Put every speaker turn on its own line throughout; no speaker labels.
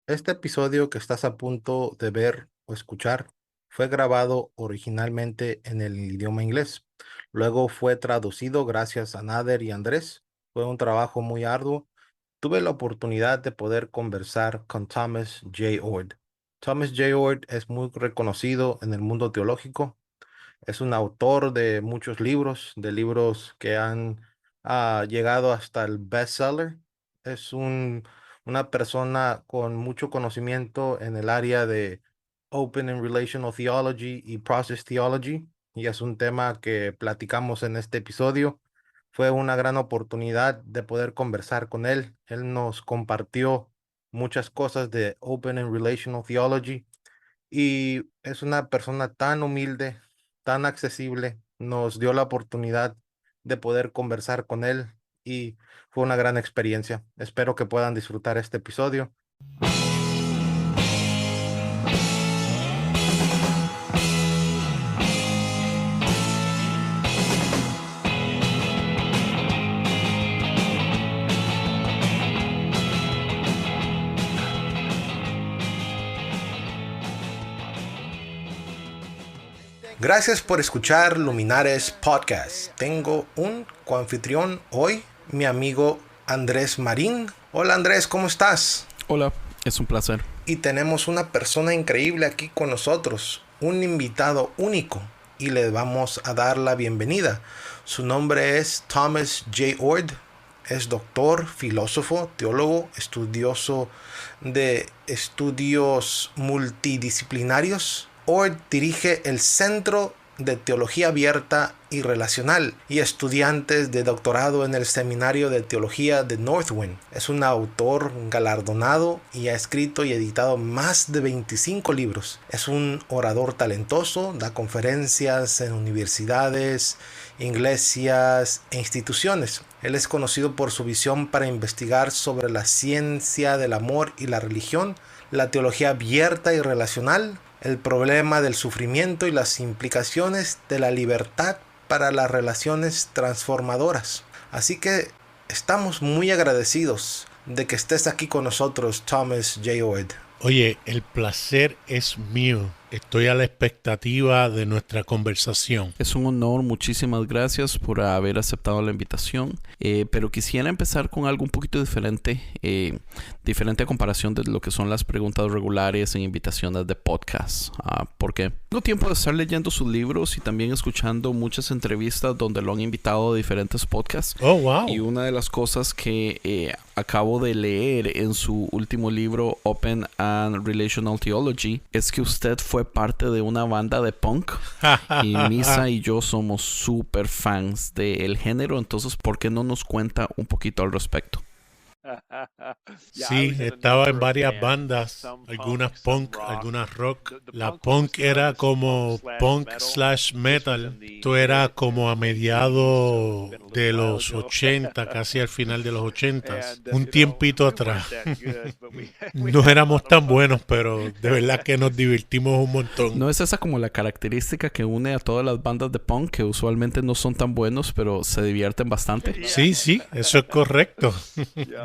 Este episodio que estás a punto de ver o escuchar fue grabado originalmente en el idioma inglés. Luego fue traducido gracias a Nader y Andrés. Fue un trabajo muy arduo. Tuve la oportunidad de poder conversar con Thomas J. Oord. Thomas J. Oord es muy reconocido en el mundo teológico. Es un autor de muchos libros, de libros que han llegado hasta el bestseller. Es una persona con mucho conocimiento en el área de Open and Relational Theology y Process Theology, y es un tema que platicamos en este episodio. Fue una gran oportunidad de poder conversar con él. Él nos compartió muchas cosas de Open and Relational Theology y es una persona tan humilde, tan accesible. Nos dio la oportunidad de poder conversar con él y fue una gran experiencia. Espero que puedan disfrutar este episodio. Gracias por escuchar Luminares Podcast. Tengo un coanfitrión hoy, mi amigo Andrés Marín. Hola Andrés, ¿cómo estás?
Hola, es un placer.
Y tenemos una persona increíble aquí con nosotros, un invitado único, y le vamos a dar la bienvenida. Su nombre es Thomas J. Oord. Es doctor, filósofo, teólogo, estudioso de estudios multidisciplinarios. Oord dirige el Centro de Teología Abierta y Relacional y estudiantes de doctorado en el Seminario de Teología de Northwind. Es un autor galardonado y ha escrito y editado más de 25 libros. Es un orador talentoso, da conferencias en universidades, iglesias e instituciones. Él es conocido por su visión para investigar sobre la ciencia del amor y la religión, la teología abierta y relacional, el problema del sufrimiento y las implicaciones de la libertad para las relaciones transformadoras. Así que estamos muy agradecidos de que estés aquí con nosotros, Thomas J. Oord.
Oye, el placer es mío. Estoy a la expectativa de nuestra conversación.
Es un honor, muchísimas gracias por haber aceptado la invitación. Pero quisiera empezar con algo un poquito diferente, diferente a comparación de lo que son las preguntas regulares en invitaciones de podcast. Porque tengo tiempo de estar leyendo sus libros y también escuchando muchas entrevistas donde lo han invitado a diferentes podcasts.
Oh, wow.
Y una de las cosas que acabo de leer en su último libro, Open and Relational Theology, es que usted fue parte de una banda de punk y Misa y yo somos súper fans del género. Entonces, ¿por qué no nos cuenta un poquito al respecto?
Sí, estaba en varias bandas, algunas punk, algunas rock. La punk era como punk slash metal. Esto era como a mediados de los 80, casi al final de los 80, un tiempito atrás. No éramos tan buenos, pero de verdad que nos divertimos un montón.
¿No es esa como la característica que une a todas las bandas de punk, que usualmente no son tan buenos, pero se divierten bastante?
Sí, eso es correcto.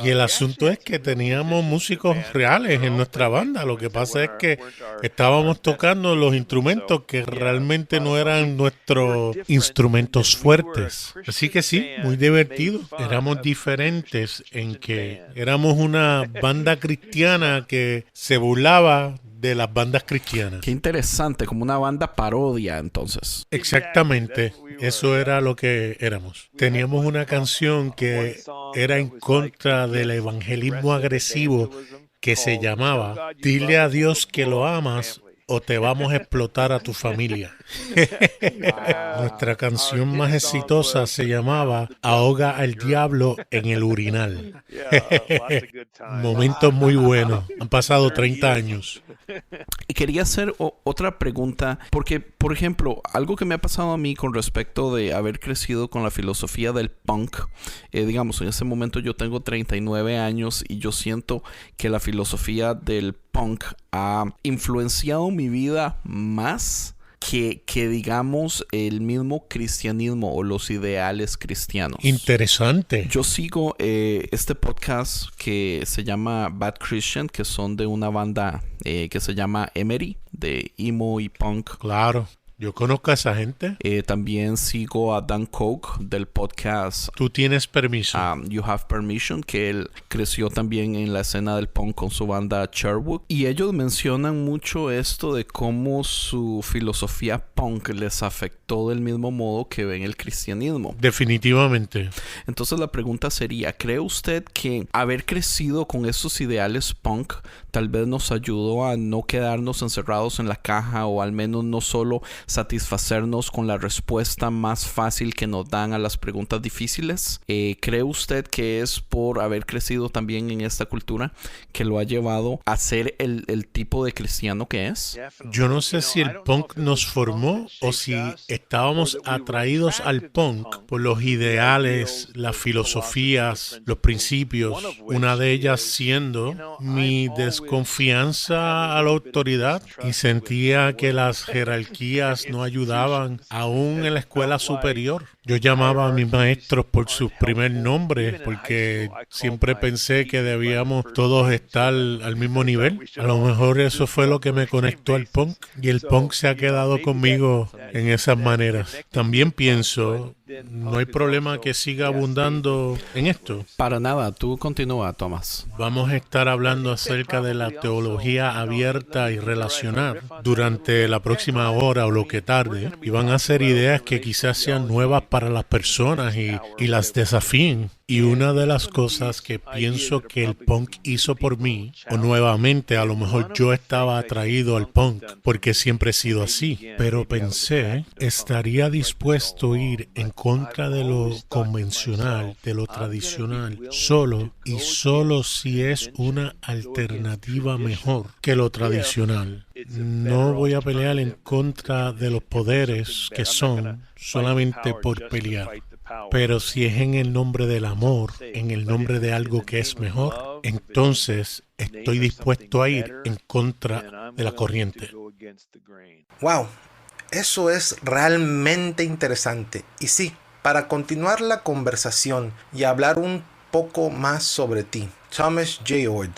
Y el asunto es que teníamos músicos reales en nuestra banda. Lo que pasa es que estábamos tocando los instrumentos que realmente no eran nuestros instrumentos fuertes. Así que sí, muy divertido. Éramos diferentes en que éramos una banda cristiana que se burlaba de las bandas cristianas.
Qué interesante, como una banda parodia entonces.
Exactamente, eso era lo que éramos. Teníamos una canción que era en contra del evangelismo agresivo que se llamaba Dile a Dios que lo amas o te vamos a explotar a tu familia. Nuestra canción más exitosa se llamaba Ahoga al diablo en el urinal. Momentos muy buenos. Han pasado 30 años.
Y quería hacer otra pregunta, porque, por ejemplo, algo que me ha pasado a mí con respecto de haber crecido con la filosofía del punk, digamos, en ese momento yo tengo 39 años y yo siento que la filosofía del punk ha influenciado mi vida más que digamos el mismo cristianismo o los ideales cristianos.
Interesante.
Yo sigo este podcast que se llama Bad Christian, que son de una banda que se llama Emery, de emo y punk.
Claro. Yo conozco a esa gente.
También sigo a Dan Koch del podcast
Tú tienes permiso.
You Have Permission, que él creció también en la escena del punk con su banda Sherwood. Y ellos mencionan mucho esto de cómo su filosofía punk les afectó del mismo modo que ven el cristianismo.
Definitivamente.
Entonces la pregunta sería, ¿cree usted que haber crecido con esos ideales punk tal vez nos ayudó a no quedarnos encerrados en la caja, o al menos no solo satisfacernos con la respuesta más fácil que nos dan a las preguntas difíciles? ¿Cree usted que es por haber crecido también en esta cultura que lo ha llevado a ser el tipo de cristiano que es?
Yo no sé si el punk nos formó o si estábamos atraídos al punk por los ideales, las filosofías, los principios, una de ellas siendo mi desconfianza a la autoridad, y sentía que las jerarquías no ayudaban aún en la escuela superior. Yo llamaba a mis maestros por sus primer nombres porque siempre pensé que debíamos todos estar al mismo nivel. A lo mejor eso fue lo que me conectó al punk, y el punk se ha quedado conmigo en esas maneras. También pienso, no hay problema que siga abundando en esto.
Para nada, tú continúa, Tomás.
Vamos a estar hablando acerca de la teología abierta y relacional durante la próxima hora o lo que tarde, y van a ser ideas que quizás sean nuevas para las personas y las desafíen. Y una de las cosas que pienso que el punk hizo por mí, o nuevamente a lo mejor yo estaba atraído al punk porque siempre he sido así, pero pensé, estaría dispuesto a ir en contra de lo convencional, de lo tradicional, solo si es una alternativa mejor que lo tradicional. No voy a pelear en contra de los poderes que son solamente por pelear. Pero si es en el nombre del amor, en el nombre de algo que es mejor, entonces estoy dispuesto a ir en contra de la corriente.
Wow, eso es realmente interesante. Y sí, para continuar la conversación y hablar un poco más sobre ti, Thomas J. Oord.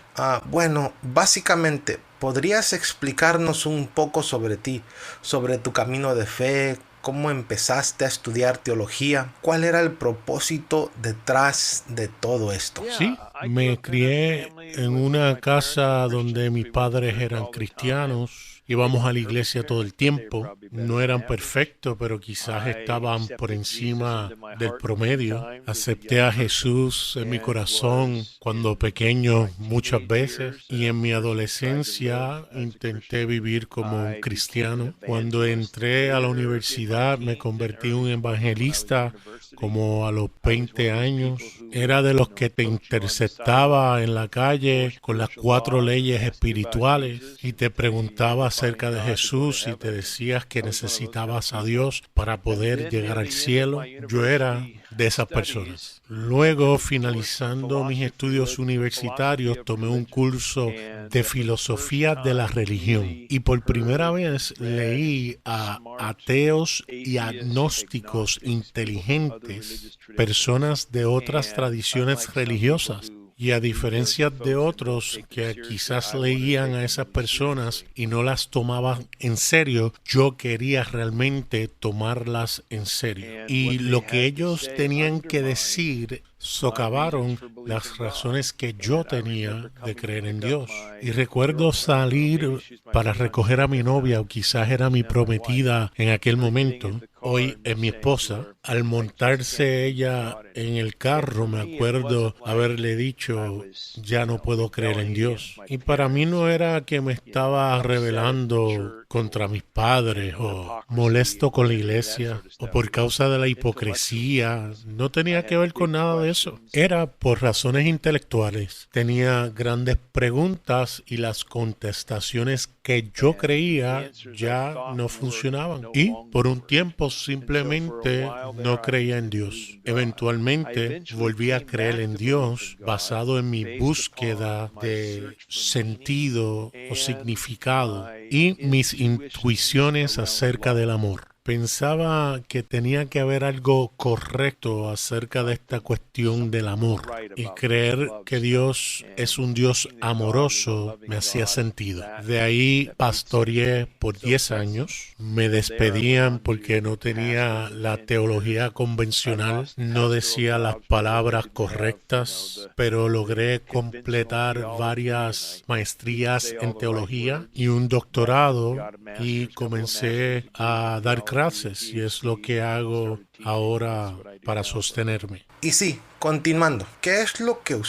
Bueno, básicamente, ¿podrías explicarnos un poco sobre ti, sobre tu camino de fe? ¿Cómo empezaste a estudiar teología? ¿Cuál era el propósito detrás de todo esto?
Sí, me crié en una casa donde mis padres eran cristianos. Íbamos a la iglesia todo el tiempo. No eran perfectos, pero quizás estaban por encima del promedio. Acepté a Jesús en mi corazón cuando pequeño muchas veces, y en mi adolescencia intenté vivir como un cristiano. Cuando entré a la universidad me convertí en un evangelista como a los 20 años. Era de los que te interceptaba en la calle con las 4 leyes espirituales y te preguntaba acerca de Jesús y te decías que necesitabas a Dios para poder llegar al cielo. Yo era de esas personas. Luego, finalizando mis estudios universitarios, tomé un curso de filosofía de la religión y por primera vez leí a ateos y agnósticos inteligentes, personas de otras tradiciones religiosas. Y a diferencia de otros que quizás leían a esas personas y no las tomaban en serio, yo quería realmente tomarlas en serio. Y lo que ellos tenían que decir socavaron las razones que yo tenía de creer en Dios. Y recuerdo salir para recoger a mi novia, o quizás era mi prometida en aquel momento, hoy es mi esposa. Al montarse ella en el carro, me acuerdo haberle dicho, ya no puedo creer en Dios. Y para mí no era que me estaba rebelando contra mis padres o molesto con la iglesia o por causa de la hipocresía. No tenía que ver con nada de eso. Era por razones intelectuales. Tenía grandes preguntas y las contestaciones que yo creía ya no funcionaban. Y por un tiempo simplemente no creía en Dios. Eventualmente volví a creer en Dios basado en mi búsqueda de sentido o significado. Y mis intuiciones acerca del amor. Pensaba que tenía que haber algo correcto acerca de esta cuestión del amor, y creer que Dios es un Dios amoroso me hacía sentido. De ahí pastoreé por 10 años. Me despedían porque no tenía la teología convencional, no decía las palabras correctas, pero logré completar varias maestrías en teología y un doctorado, y comencé a dar clases, y es lo que hago ahora para sostenerme.
Y sí, continuando, ¿qué es lo que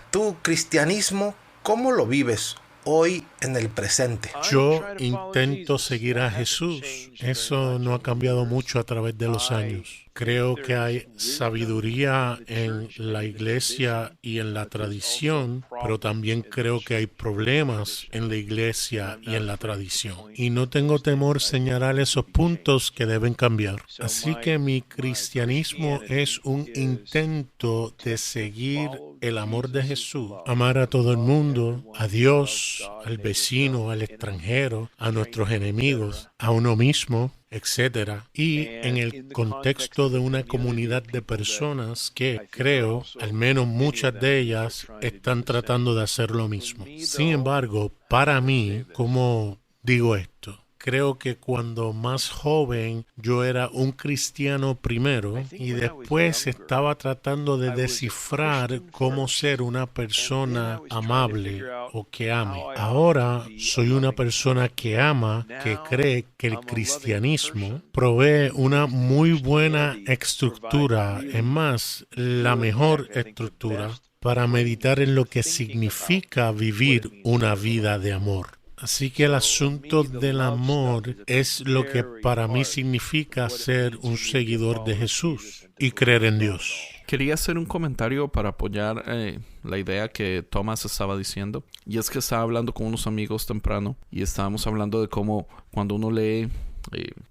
tu cristianismo, cómo lo vives hoy en el presente?
Yo intento seguir a Jesús. Eso no ha cambiado mucho a través de los años. Creo que hay sabiduría en la iglesia y en la tradición, pero también creo que hay problemas en la iglesia y en la tradición. Y no tengo temor señalar esos puntos que deben cambiar. Así que mi cristianismo es un intento de seguir el amor de Jesús, amar a todo el mundo, a Dios, al vecino, al extranjero, a nuestros enemigos, a uno mismo, etcétera, y en el contexto de una comunidad de personas que creo, al menos muchas de ellas, están tratando de hacer lo mismo. Sin embargo, para mí, ¿cómo digo esto? Creo que cuando más joven yo era un cristiano primero, y después estaba tratando de descifrar cómo ser una persona amable o que ame. Ahora soy una persona que ama, que cree que el cristianismo provee una muy buena estructura, es más, la mejor estructura para meditar en lo que significa vivir una vida de amor. Así que el asunto del amor es lo que para mí significa ser un seguidor de Jesús y creer en Dios.
Quería hacer un comentario para apoyar la idea que Thomas estaba diciendo. Y es que estaba hablando con unos amigos temprano y estábamos hablando de cómo cuando uno lee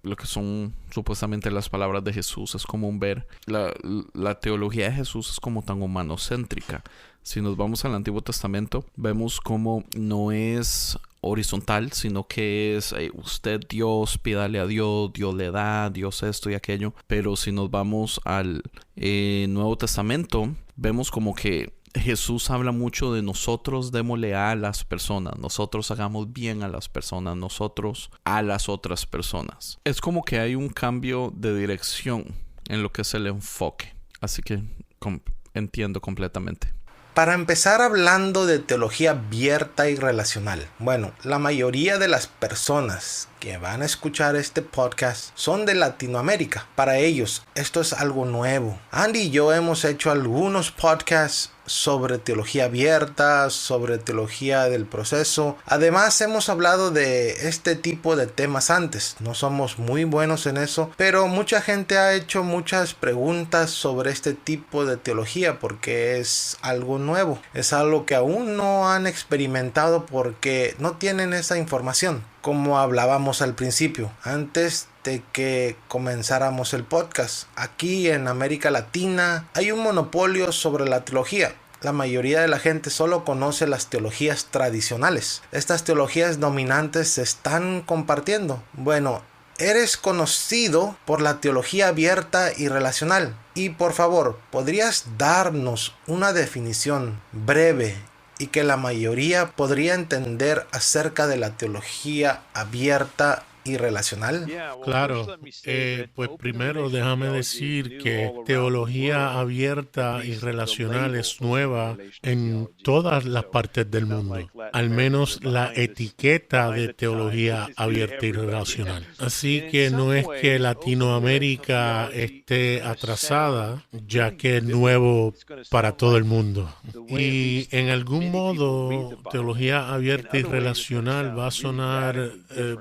lo que son supuestamente las palabras de Jesús, es como ver la teología de Jesús es como tan humanocéntrica. Si nos vamos al Antiguo Testamento, vemos cómo no es horizontal, sino que es usted Dios, pídale a Dios, Dios le da, Dios esto y aquello. Pero si nos vamos al Nuevo Testamento, vemos como que Jesús habla mucho de nosotros démosle a las personas, nosotros hagamos bien a las personas, nosotros a las otras personas. Es como que hay un cambio de dirección en lo que es el enfoque. Así que entiendo completamente.
Para empezar hablando de teología abierta y relacional. Bueno, la mayoría de las personas que van a escuchar este podcast son de Latinoamérica. Para ellos, esto es algo nuevo. Andy y yo hemos hecho algunos podcasts sobre teología abierta, sobre teología del proceso. Además, hemos hablado de este tipo de temas antes. No somos muy buenos en eso, pero mucha gente ha hecho muchas preguntas sobre este tipo de teología porque es algo nuevo. Es algo que aún no han experimentado porque no tienen esa información. Como hablábamos al principio, antes de que comenzáramos el podcast, aquí en América Latina hay un monopolio sobre la teología. La mayoría de la gente solo conoce las teologías tradicionales. Estas teologías dominantes se están compartiendo. Bueno, eres conocido por la teología abierta y relacional. Y por favor, ¿podrías darnos una definición breve y que la mayoría podría entender acerca de la teología abierta y relacional?
Claro, pues primero déjame decir que teología abierta y relacional es nueva en todas las partes del mundo, al menos la etiqueta de teología abierta y relacional. Así que no es que Latinoamérica esté atrasada, ya que es nuevo para todo el mundo. Y en algún modo, teología abierta y relacional va a sonar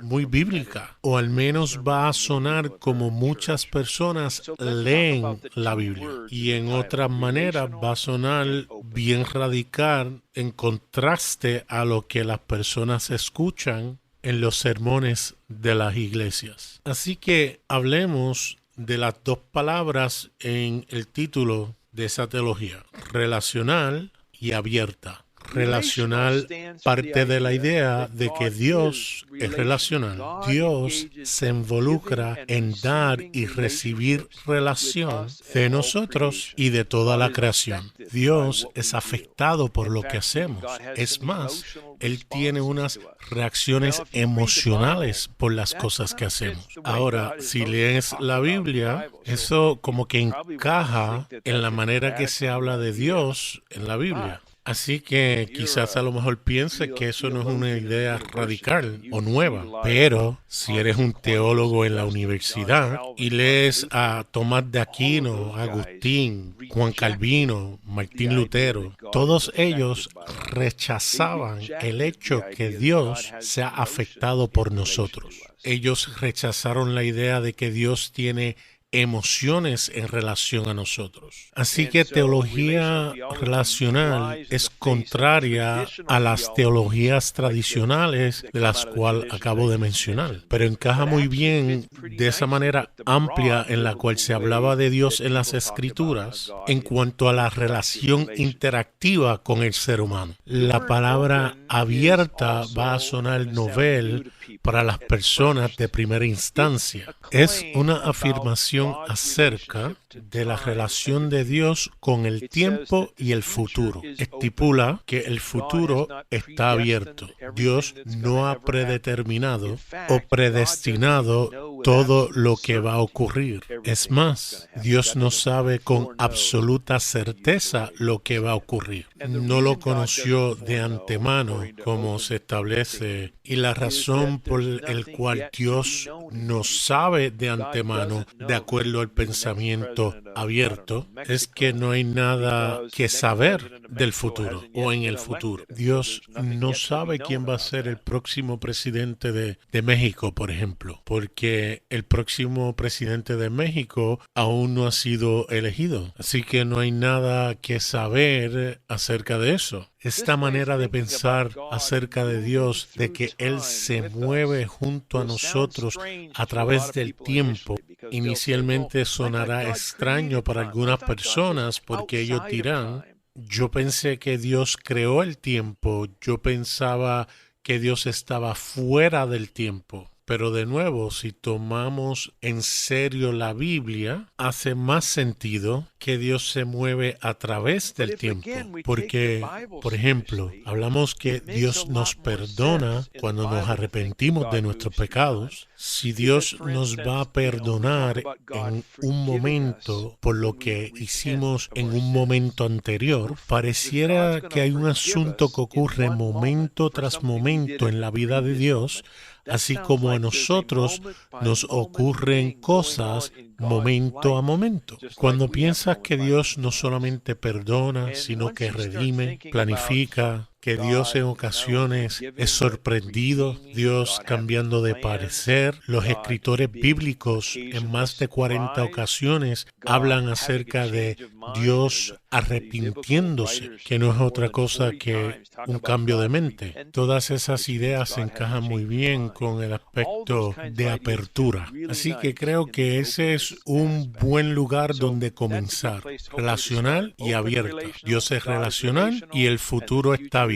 muy bíblica. O al menos va a sonar como muchas personas leen la Biblia. Y en otra manera va a sonar bien radical en contraste a lo que las personas escuchan en los sermones de las iglesias. Así que hablemos de las dos palabras en el título de esa teología: relacional y abierta. relacional parte de la idea de que Dios es relacional. Dios se involucra en dar y recibir relación de nosotros y de toda la creación. Dios es afectado por lo que hacemos. Es más, Él tiene unas reacciones emocionales por las cosas que hacemos. Ahora, si lees la Biblia, eso como que encaja en la manera que se habla de Dios en la Biblia. Así que quizás a lo mejor piense que eso no es una idea radical o nueva, pero si eres un teólogo en la universidad y lees a Tomás de Aquino, Agustín, Juan Calvino, Martín Lutero, todos ellos rechazaban el hecho que Dios sea afectado por nosotros. Ellos rechazaron la idea de que Dios tiene emociones en relación a nosotros. Así que teología relacional es contraria a las teologías tradicionales de las cuales acabo de mencionar, pero encaja muy bien de esa manera amplia en la cual se hablaba de Dios en las Escrituras en cuanto a la relación interactiva con el ser humano. La palabra abierta va a sonar novel para las personas de primera instancia. Es una afirmación acerca de la relación de Dios con el tiempo y el futuro. Estipula que el futuro está abierto. Dios no ha predeterminado o predestinado todo lo que va a ocurrir. Es más, Dios no sabe con absoluta certeza lo que va a ocurrir. No lo conoció de antemano, como se establece, y la razón por la cual Dios no sabe de antemano, de acuerdo al pensamiento abierto, es que no hay nada que saber del futuro o en el futuro. Dios no sabe quién va a ser el próximo presidente de México, por ejemplo, porque el próximo presidente de México aún no ha sido elegido. Así que no hay nada que saber acerca de eso. Esta manera de pensar acerca de Dios, de que Él se mueve junto a nosotros a través del tiempo, inicialmente sonará extraño para algunas personas porque ellos dirán, yo pensé que Dios creó el tiempo, yo pensaba que Dios estaba fuera del tiempo. Pero de nuevo, si tomamos en serio la Biblia, hace más sentido que Dios se mueve a través del tiempo. Porque, por ejemplo, hablamos que Dios nos perdona cuando nos arrepentimos de nuestros pecados. Si Dios nos va a perdonar en un momento por lo que hicimos en un momento anterior, pareciera que hay un asunto que ocurre momento tras momento en la vida de Dios, así como a nosotros nos ocurren cosas momento a momento. Cuando piensas que Dios no solamente perdona, sino que redime, planifica, que Dios en ocasiones es sorprendido, Dios cambiando de parecer. Los escritores bíblicos en más de 40 ocasiones hablan acerca de Dios arrepintiéndose, que no es otra cosa que un cambio de mente. Todas esas ideas se encajan muy bien con el aspecto de apertura. Así que creo que ese es un buen lugar donde comenzar. Relacional y abierta. Dios es relacional y el futuro está abierto.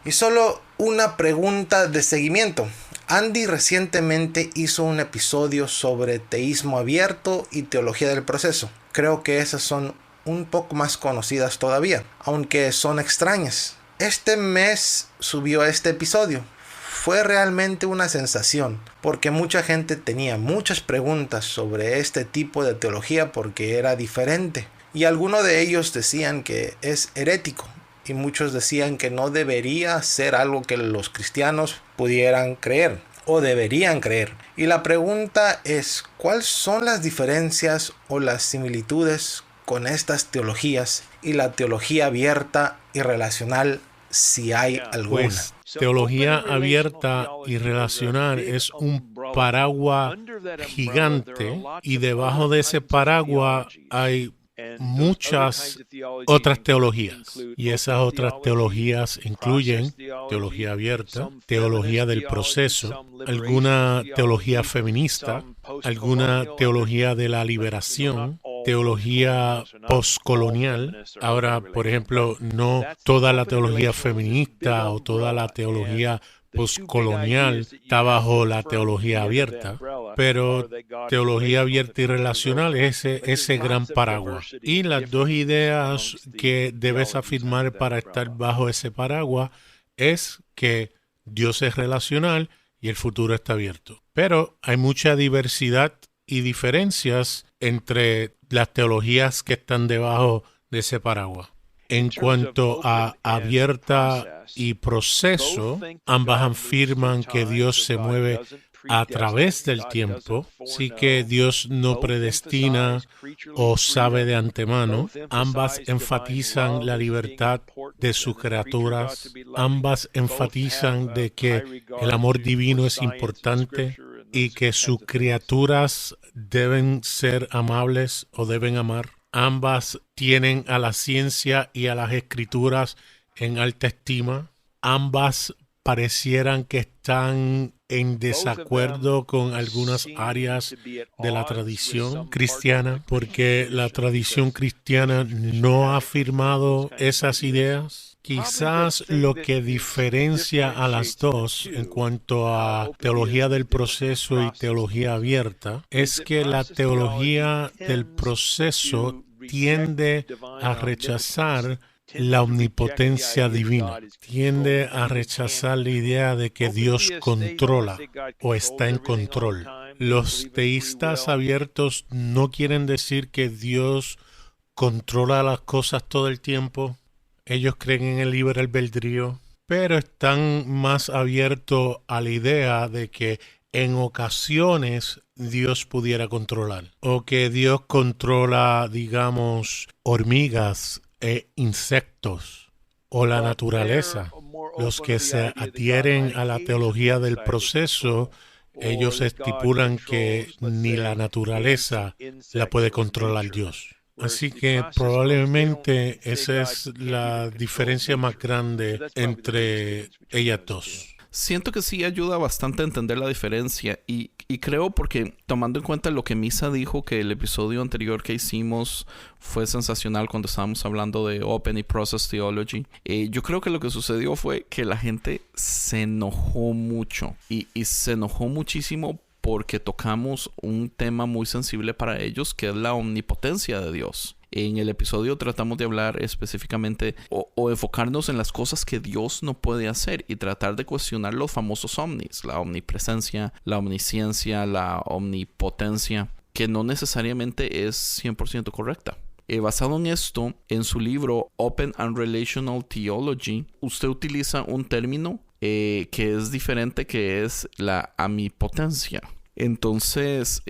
Y solo una pregunta de seguimiento. Andy recientemente hizo un episodio sobre teísmo abierto y teología del proceso. Creo que esas son un poco más conocidas todavía, aunque son extrañas. Este mes subió este episodio. Fue realmente una sensación, porque mucha gente tenía muchas preguntas sobre este tipo de teología porque era diferente. Y algunos de ellos decían que es herético. Y muchos decían que no debería ser algo que los cristianos pudieran creer o deberían creer. Y la pregunta es, ¿cuáles son las diferencias o las similitudes con estas teologías y la teología abierta y relacional, si hay alguna?
Pues, teología abierta y relacional es un paraguas gigante y debajo de ese paraguas hay muchas otras teologías, y esas otras teologías incluyen teología abierta, teología del proceso, alguna teología feminista, alguna teología de la liberación, teología postcolonial. Ahora, por ejemplo, no toda la teología feminista o toda la teología postcolonial está bajo la teología abierta, pero teología abierta y relacional es ese gran paraguas. Y las dos ideas que debes afirmar para estar bajo ese paraguas es que Dios es relacional y el futuro está abierto. Pero hay mucha diversidad y diferencias entre las teologías que están debajo de ese paraguas. En cuanto a abierta y proceso, ambas afirman que Dios se mueve a través del tiempo, sí que Dios no predestina o sabe de antemano. Ambas enfatizan la libertad de sus criaturas, ambas enfatizan de que el amor divino es importante y que sus criaturas deben ser amables o deben amar. Ambas tienen a la ciencia y a las escrituras en alta estima. Ambas parecieran que están en desacuerdo con algunas áreas de la tradición cristiana, porque la tradición cristiana no ha afirmado esas ideas. Quizás lo que diferencia a las dos en cuanto a teología del proceso y teología abierta es que la teología del proceso tiende a rechazar la omnipotencia divina, tiende a rechazar la idea de que Dios controla o está en control. Los teístas abiertos no quieren decir que Dios controla las cosas todo el tiempo. Ellos creen en el libre albedrío, pero están más abiertos a la idea de que en ocasiones Dios pudiera controlar, o que Dios controla, digamos, hormigas e insectos, o la naturaleza. Los que se adhieren a la teología del proceso, ellos estipulan que ni la naturaleza la puede controlar Dios. Así que probablemente esa es la diferencia más grande entre ellas dos.
Siento que sí ayuda bastante a entender la diferencia y creo porque tomando en cuenta lo que Misa dijo, que el episodio anterior que hicimos fue sensacional cuando estábamos hablando de Open y Process Theology, yo creo que lo que sucedió fue que la gente se enojó mucho y se enojó muchísimo porque tocamos un tema muy sensible para ellos, que es la omnipotencia de Dios. En el episodio tratamos de hablar específicamente o enfocarnos en las cosas que Dios no puede hacer y tratar de cuestionar los famosos omnis, la omnipresencia, la omnisciencia, la omnipotencia, que no necesariamente es 100% correcta. Basado en esto, en su libro Open and Relational Theology, usted utiliza un término que es diferente, que es la amipotencia. Entonces,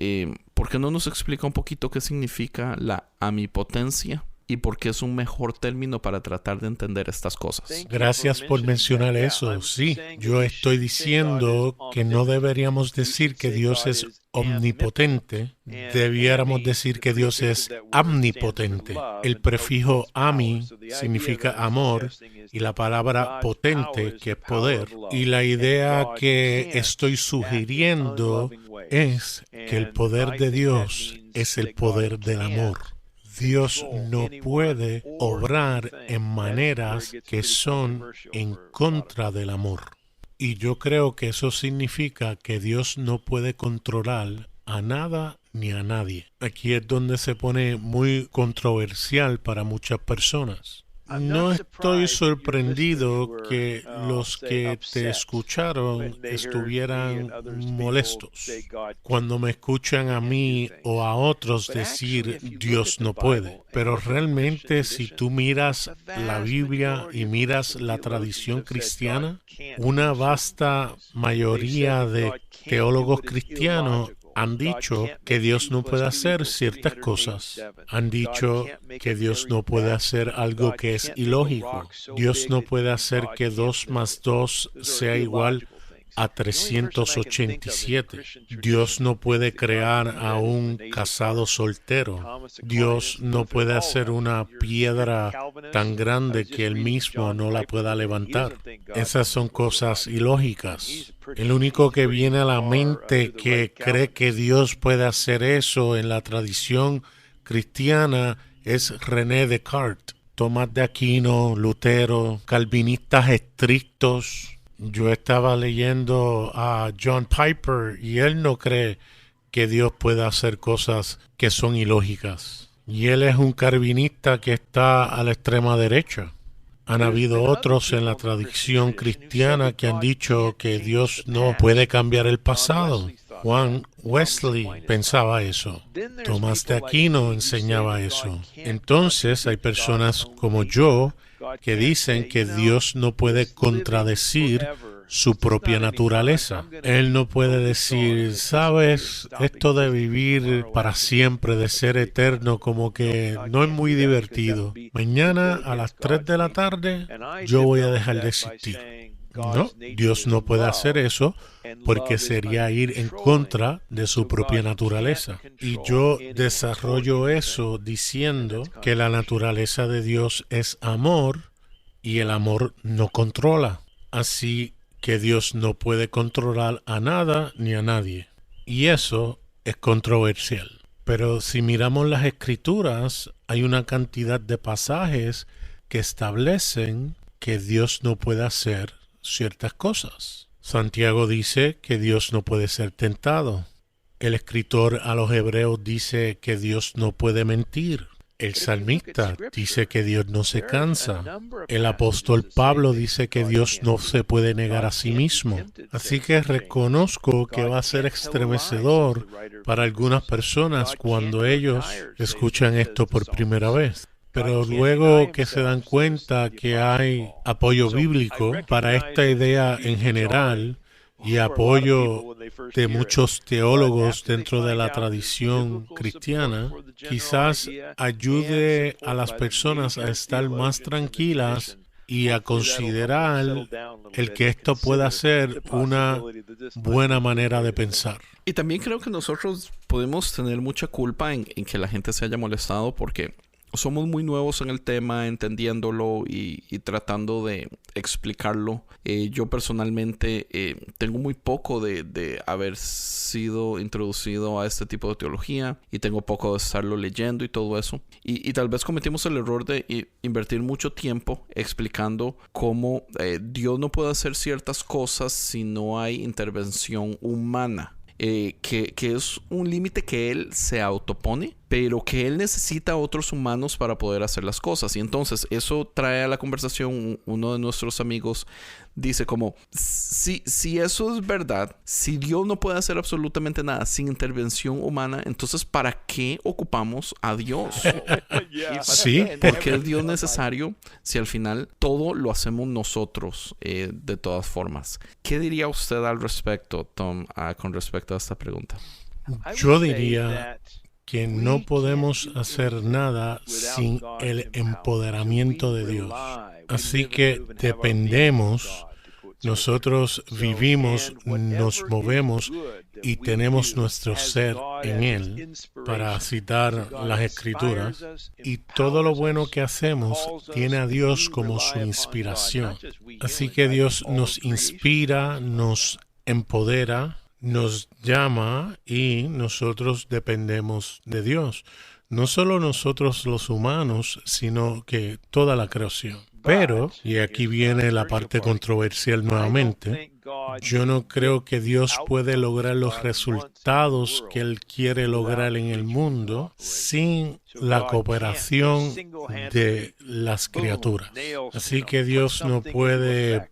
¿por qué no nos explica un poquito qué significa la amipotencia y por qué es un mejor término para tratar de entender estas cosas?
Gracias por mencionar eso. Sí, yo estoy diciendo que no deberíamos decir que Dios es omnipotente, debiéramos decir que Dios es omnipotente. El prefijo ami significa amor y la palabra potente, que es poder. Y la idea que estoy sugiriendo es que el poder de Dios es el poder del amor. Dios no puede obrar en maneras que son en contra del amor. Y yo creo que eso significa que Dios no puede controlar a nada ni a nadie. Aquí es donde se pone muy controversial para muchas personas. No estoy sorprendido que los que te escucharon estuvieran molestos cuando me escuchan a mí o a otros decir Dios no puede. Pero realmente si tú miras la Biblia y miras la tradición cristiana, una vasta mayoría de teólogos cristianos han dicho que Dios no puede hacer ciertas cosas. Han dicho que Dios no puede hacer algo que es ilógico. Dios no puede hacer que 2 más 2 sea igual a 387. Dios no puede crear a un casado soltero. Dios no puede hacer una piedra tan grande que él mismo no la pueda levantar. Esas son cosas ilógicas. El único que viene a la mente que cree que Dios puede hacer eso en la tradición cristiana es René Descartes, Tomás de Aquino, Lutero, calvinistas estrictos. Yo estaba leyendo a John Piper y él no cree que Dios pueda hacer cosas que son ilógicas. Y él es un calvinista que está a la extrema derecha. Han habido otros en la tradición cristiana que han dicho que Dios no puede cambiar el pasado. Juan Wesley pensaba eso. Tomás de Aquino enseñaba eso. Entonces hay personas como yo que dicen que Dios no puede contradecir su propia naturaleza. Él no puede decir, sabes, esto de vivir para siempre, de ser eterno, como que no es muy divertido. Mañana a las 3 de la tarde yo voy a dejar de existir. No, Dios no puede hacer eso porque sería ir en contra de su propia naturaleza. Y yo desarrollo eso diciendo que la naturaleza de Dios es amor y el amor no controla. Así que Dios no puede controlar a nada ni a nadie. Y eso es controversial. Pero si miramos las Escrituras, hay una cantidad de pasajes que establecen que Dios no puede hacer ciertas cosas. Santiago dice que Dios no puede ser tentado. El escritor a los Hebreos dice que Dios no puede mentir. El salmista dice que Dios no se cansa. El apóstol Pablo dice que Dios no se puede negar a sí mismo. Así que reconozco que va a ser estremecedor para algunas personas cuando ellos escuchan esto por primera vez. Pero luego que se dan cuenta que hay apoyo bíblico para esta idea en general y apoyo de muchos teólogos dentro de la tradición cristiana, quizás ayude a las personas a estar más tranquilas y a considerar el que esto pueda ser una buena manera de pensar.
Y también creo que nosotros podemos tener mucha culpa en que la gente se haya molestado porque somos muy nuevos en el tema, entendiéndolo y tratando de explicarlo. Yo personalmente tengo muy poco de haber sido introducido a este tipo de teología y tengo poco de estarlo leyendo y todo eso. Y tal vez cometimos el error de invertir mucho tiempo explicando cómo Dios no puede hacer ciertas cosas si no hay intervención humana. Que es un límite que él se autopone, pero que él necesita a otros humanos para poder hacer las cosas. Y entonces eso trae a la conversación, uno de nuestros amigos dice como, si eso es verdad, si Dios no puede hacer absolutamente nada sin intervención humana, entonces ¿para qué ocupamos a Dios?
Sí.
¿Por qué es Dios necesario si al final todo lo hacemos nosotros de todas formas? ¿Qué diría usted al respecto, Tom, con respecto a esta pregunta?
Yo diría que no podemos hacer nada sin el empoderamiento de Dios. Así que dependemos, nosotros vivimos, nos movemos y tenemos nuestro ser en Él, para citar las Escrituras, y todo lo bueno que hacemos tiene a Dios como su inspiración. Así que Dios nos inspira, nos empodera, nos llama y nosotros dependemos de Dios. No solo nosotros los humanos, sino que toda la creación. Pero, y aquí viene la parte controversial nuevamente, yo no creo que Dios puede lograr los resultados que Él quiere lograr en el mundo sin la cooperación de las criaturas. Así que Dios no puede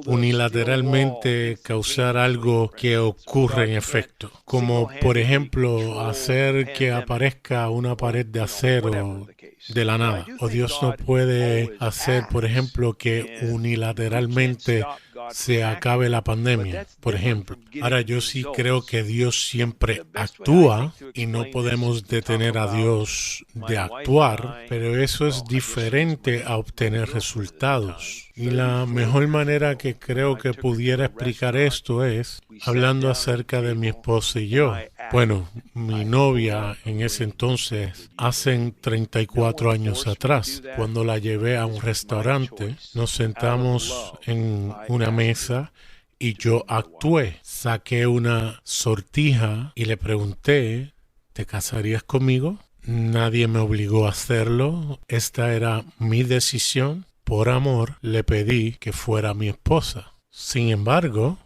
unilateralmente causar algo que ocurre en efecto. Como, por ejemplo, hacer que aparezca una pared de acero de la nada. O Dios no puede hacer, por ejemplo, que unilateralmente se acabe la pandemia, por ejemplo. Ahora, yo sí creo que Dios siempre actúa y no podemos detener a Dios de actuar, pero eso es diferente a obtener resultados. Y la mejor manera que creo que pudiera explicar esto es hablando acerca de mi esposa y yo. Bueno, mi novia en ese entonces, hace 34 años atrás, cuando la llevé a un restaurante, nos sentamos en una mesa y yo actué. Saqué una sortija y le pregunté, ¿te casarías conmigo? Nadie me obligó a hacerlo. Esta era mi decisión. Por amor, le pedí que fuera mi esposa. Sin embargo,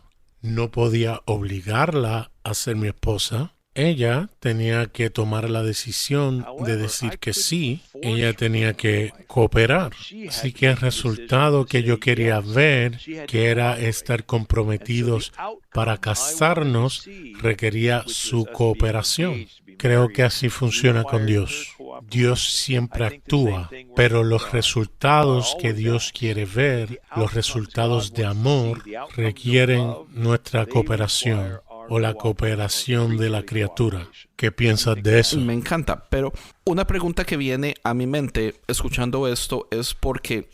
no podía obligarla a ser mi esposa. Ella tenía que tomar la decisión de decir que sí. Ella tenía que cooperar. Así que el resultado que yo quería ver, que era estar comprometidos para casarnos, requería su cooperación. Creo que así funciona con Dios. Dios siempre actúa, pero los resultados que Dios quiere ver, los resultados de amor, requieren nuestra cooperación o la cooperación de la criatura. ¿Qué piensas de eso?
Me encanta, pero una pregunta que viene a mi mente escuchando esto es porque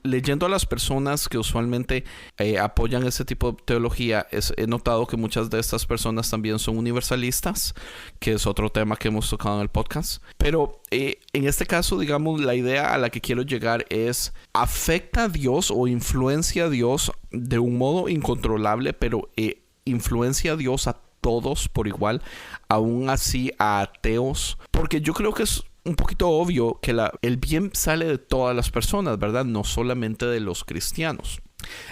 leyendo a las personas que usualmente apoyan ese tipo de teología, he notado que muchas de estas personas también son universalistas, que es otro tema que hemos tocado en el podcast. Pero en este caso, digamos, la idea a la que quiero llegar es, ¿afecta a Dios o influencia a Dios de un modo incontrolable, pero influencia a Dios a todos por igual, aún así a ateos? Porque yo creo que es un poquito obvio que el bien sale de todas las personas, ¿verdad? No solamente de los cristianos.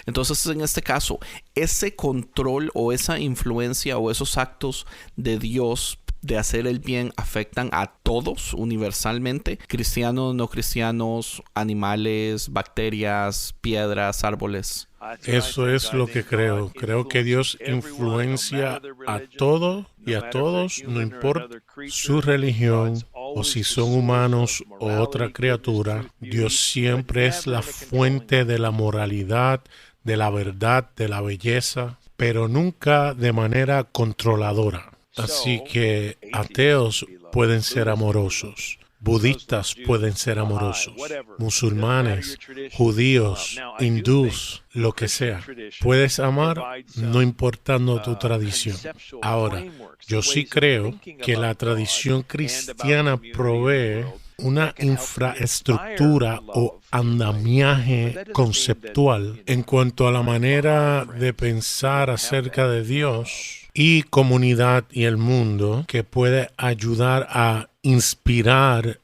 Entonces, en este caso, ese control o esa influencia o esos actos de Dios de hacer el bien afectan a todos universalmente, cristianos, no cristianos, animales, bacterias, piedras, árboles.
Eso es lo que creo. Creo que Dios influencia a todo y a todos, no importa su religión o si son humanos o otra criatura. Dios siempre es la fuente de la moralidad, de la verdad, de la belleza, pero nunca de manera controladora. Así que ateos pueden ser amorosos. Budistas pueden ser amorosos, musulmanes, judíos, hindús, lo que sea. Puedes amar no importando tu tradición. Ahora, yo sí creo que la tradición cristiana provee una infraestructura o andamiaje conceptual en cuanto a la manera de pensar acerca de Dios y comunidad y el mundo que puede ayudar a inspirar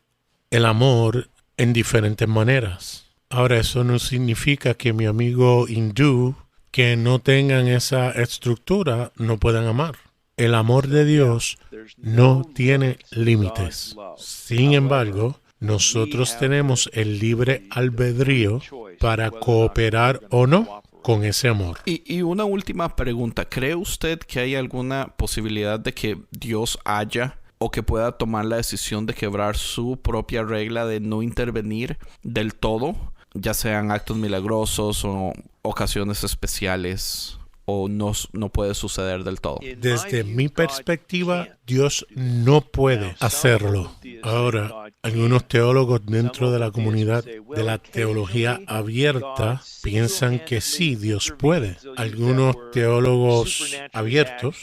el amor en diferentes maneras. Ahora, eso no significa que mi amigo hindú que no tengan esa estructura no puedan amar. El amor de Dios no tiene límites. Sin embargo, nosotros tenemos el libre albedrío para cooperar o no con ese amor.
Y una última pregunta. ¿Cree usted que hay alguna posibilidad de que Dios haya o que pueda tomar la decisión de quebrar su propia regla de no intervenir del todo, ya sean actos milagrosos o ocasiones especiales, o no puede suceder del todo?
Desde mi perspectiva, Dios no puede hacerlo. Ahora, algunos teólogos dentro de la comunidad de la teología abierta piensan que sí, Dios puede. Algunos teólogos abiertos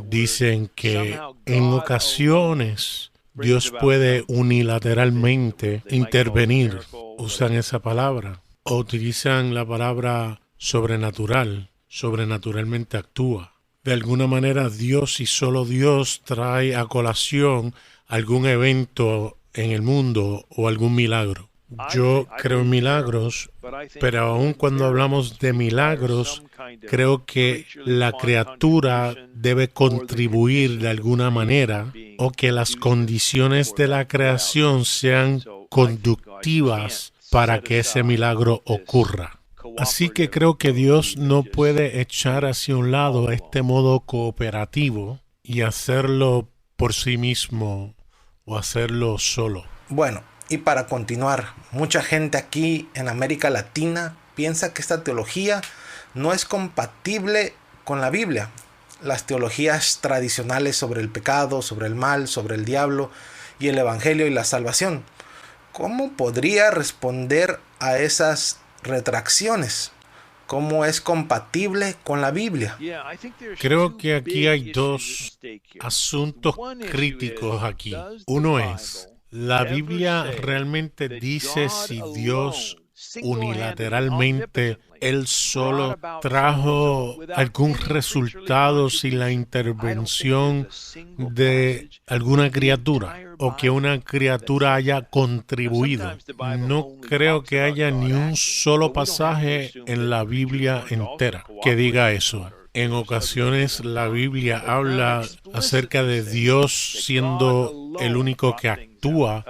dicen que en ocasiones Dios puede unilateralmente intervenir. Usan esa palabra. O utilizan la palabra sobrenatural. Sobrenaturalmente actúa. De alguna manera Dios y solo Dios trae a colación algún evento en el mundo o algún milagro. Yo creo en milagros, pero aun cuando hablamos de milagros, creo que la criatura debe contribuir de alguna manera o que las condiciones de la creación sean conductivas para que ese milagro ocurra. Así que creo que Dios no puede echar hacia un lado este modo cooperativo y hacerlo por sí mismo o hacerlo solo.
Bueno, y para continuar, mucha gente aquí en América Latina piensa que esta teología no es compatible con la Biblia. Las teologías tradicionales sobre el pecado, sobre el mal, sobre el diablo y el evangelio y la salvación. ¿Cómo podría responder a esas retracciones? ¿Cómo es compatible con la Biblia?
Creo que aquí hay dos asuntos críticos aquí. Uno es, ¿la Biblia realmente dice si Dios unilateralmente, él solo trajo algún resultado sin la intervención de alguna criatura o que una criatura haya contribuido. No creo que haya ni un solo pasaje en la Biblia entera que diga eso. En ocasiones la Biblia habla acerca de Dios siendo el único que actúa,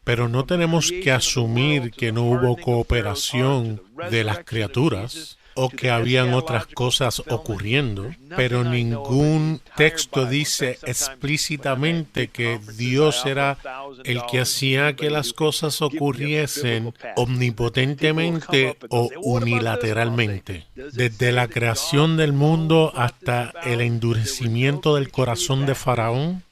pero no tenemos que asumir que no hubo cooperación de las criaturas o que habían otras cosas ocurriendo, pero ningún texto dice explícitamente que Dios era el que hacía que las cosas ocurriesen omnipotentemente o unilateralmente. Desde la creación del mundo hasta el endurecimiento del corazón de Faraón,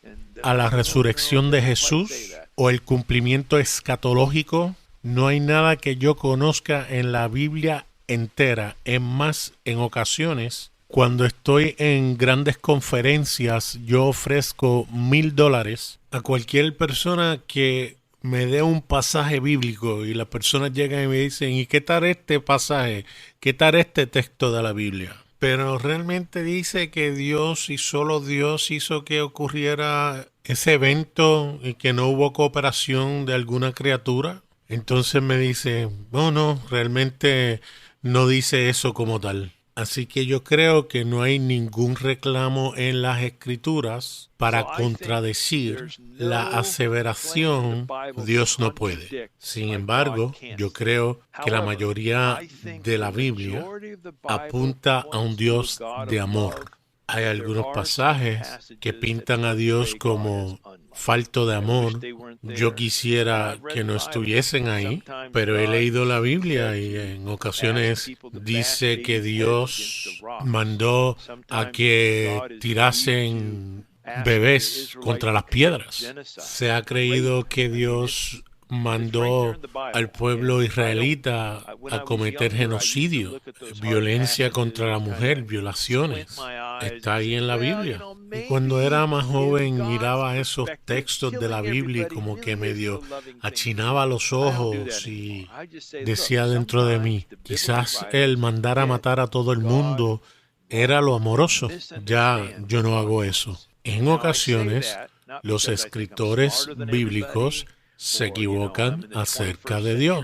a la resurrección de Jesús o el cumplimiento escatológico, no hay nada que yo conozca en la Biblia entera. En ocasiones, cuando estoy en grandes conferencias, yo ofrezco $1,000 a cualquier persona que me dé un pasaje bíblico y las personas llegan y me dicen, ¿y qué tal este pasaje? ¿Qué tal este texto de la Biblia? Pero realmente dice que Dios y solo Dios hizo que ocurriera ese evento y que no hubo cooperación de alguna criatura. Entonces me dice, no, realmente no dice eso como tal. Así que yo creo que no hay ningún reclamo en las Escrituras para contradecir la aseveración Dios no puede. Sin embargo, yo creo que la mayoría de la Biblia apunta a un Dios de amor. Hay algunos pasajes que pintan a Dios como falto de amor. Yo quisiera que no estuviesen ahí, pero he leído la Biblia y en ocasiones dice que Dios mandó a que tirasen bebés contra las piedras. Se ha creído que Dios mandó al pueblo israelita a cometer genocidio, violencia contra la mujer, violaciones. Está ahí en la Biblia. Y cuando era más joven miraba esos textos de la Biblia y como que medio achinaba los ojos y decía dentro de mí, quizás el mandar a matar a todo el mundo era lo amoroso. Ya yo no hago eso. En ocasiones, los escritores bíblicos se equivocan acerca de Dios,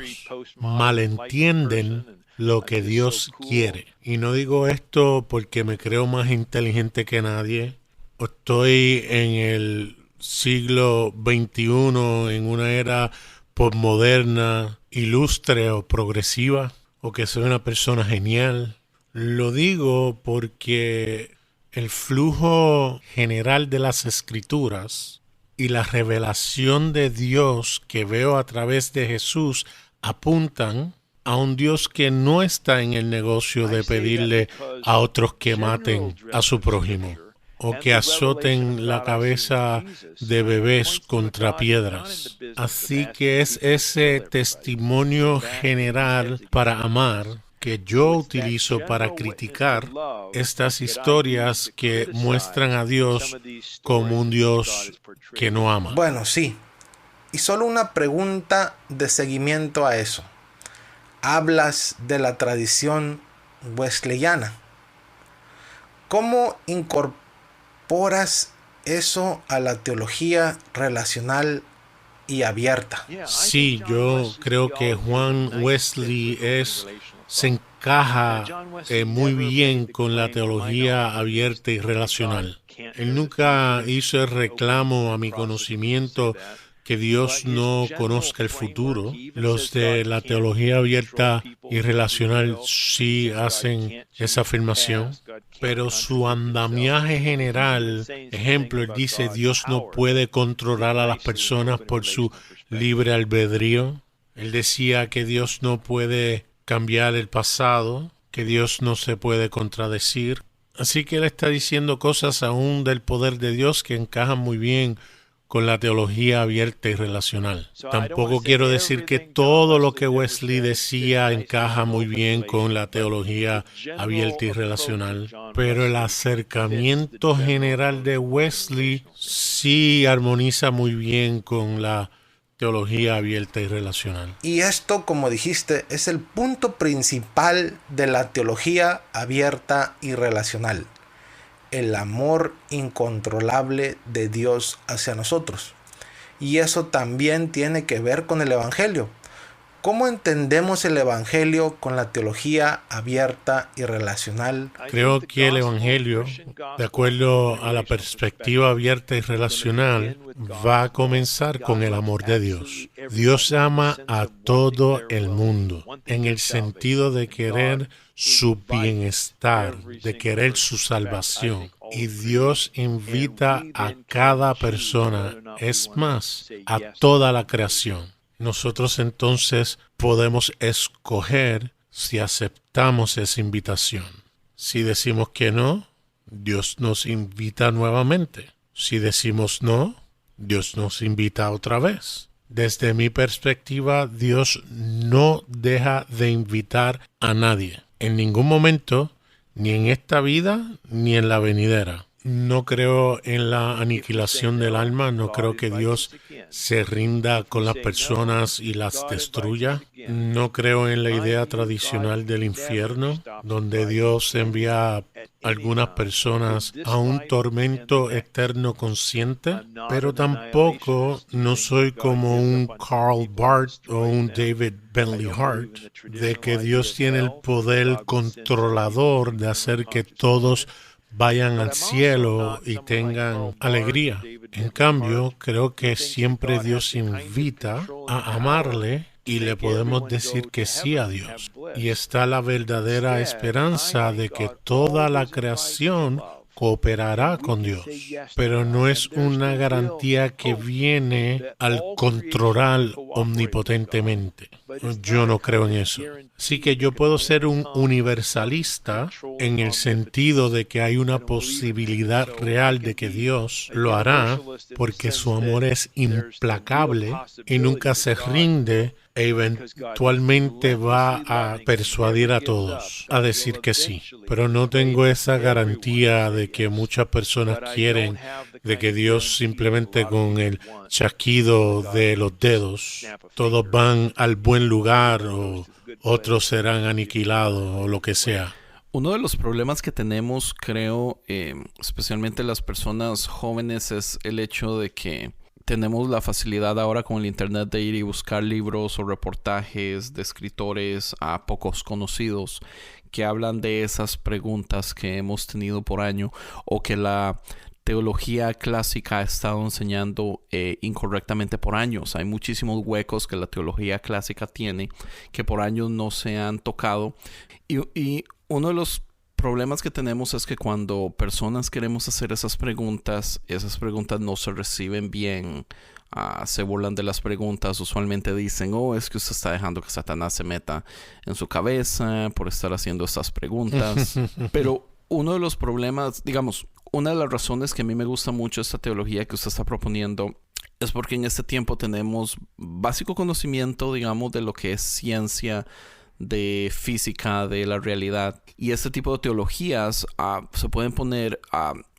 malentienden lo que Dios quiere. Y no digo esto porque me creo más inteligente que nadie. Estoy en el siglo XXI, en una era postmoderna, ilustre o progresiva, o que soy una persona genial. Lo digo porque el flujo general de las Escrituras y la revelación de Dios que veo a través de Jesús apuntan a un Dios que no está en el negocio de pedirle a otros que maten a su prójimo o que azoten la cabeza de bebés contra piedras. Así que es ese testimonio general para amar que yo utilizo para criticar estas historias que muestran a Dios como un Dios que no ama.
Bueno, sí. Y solo una pregunta de seguimiento a eso. Hablas de la tradición wesleyana. ¿Cómo incorporas eso a la teología relacional y abierta?
Sí, yo creo que Juan Wesley se encaja muy bien con la teología abierta y relacional. Él nunca hizo el reclamo a mi conocimiento que Dios no conozca el futuro. Los de la teología abierta y relacional sí hacen esa afirmación, pero su andamiaje general, ejemplo, él dice Dios no puede controlar a las personas por su libre albedrío. Él decía que Dios no puede cambiar el pasado, que Dios no se puede contradecir. Así que él está diciendo cosas aún del poder de Dios que encajan muy bien con la teología abierta y relacional. Tampoco quiero decir que todo lo que Wesley decía encaja muy bien con la teología abierta y relacional, pero el acercamiento general de Wesley sí armoniza muy bien con la teología abierta y relacional.
Y esto, como dijiste, es el punto principal de la teología abierta y relacional. El amor incontrolable de Dios hacia nosotros. Y eso también tiene que ver con el Evangelio. ¿Cómo entendemos el Evangelio con la teología abierta y relacional?
Creo que el Evangelio, de acuerdo a la perspectiva abierta y relacional, va a comenzar con el amor de Dios. Dios ama a todo el mundo, en el sentido de querer su bienestar, de querer su salvación. Y Dios invita a cada persona, es más, a toda la creación. Nosotros entonces podemos escoger si aceptamos esa invitación. Si decimos que no, Dios nos invita nuevamente. Si decimos no, Dios nos invita otra vez. Desde mi perspectiva, Dios no deja de invitar a nadie. En ningún momento, ni en esta vida, ni en la venidera. No creo en la aniquilación del alma, no creo que Dios se rinda con las personas y las destruya. No creo en la idea tradicional del infierno, donde Dios envía a algunas personas a un tormento eterno consciente, pero tampoco no soy como un Karl Barth o un David Bentley Hart, de que Dios tiene el poder controlador de hacer que todos vayan al cielo y tengan alegría. En cambio, creo que siempre Dios invita a amarle y le podemos decir que sí a Dios. Y está la verdadera esperanza de que toda la creación cooperará con Dios, pero no es una garantía que viene al controlar omnipotentemente. Yo no creo en eso. Así que yo puedo ser un universalista en el sentido de que hay una posibilidad real de que Dios lo hará porque su amor es implacable y nunca se rinde e eventualmente va a persuadir a todos a decir que sí. Pero no tengo esa garantía de que muchas personas quieren, de que Dios simplemente con el chasquido de los dedos, todos van al buen lugar o otros serán aniquilados o lo que sea.
Uno de los problemas que tenemos, creo, especialmente las personas jóvenes, es el hecho de que tenemos la facilidad ahora con el internet de ir y buscar libros o reportajes de escritores a pocos conocidos que hablan de esas preguntas que hemos tenido por año o que la teología clásica ha estado enseñando incorrectamente por años. Hay muchísimos huecos que la teología clásica tiene que por años no se han tocado y uno de los problemas que tenemos es que cuando personas queremos hacer esas preguntas no se reciben bien, se burlan de las preguntas, usualmente dicen, es que usted está dejando que Satanás se meta en su cabeza por estar haciendo estas preguntas. Pero uno de los problemas, digamos, una de las razones que a mí me gusta mucho esta teología que usted está proponiendo es porque en este tiempo tenemos básico conocimiento, digamos, de lo que es ciencia, de física, de la realidad. Y este tipo de teologías se pueden poner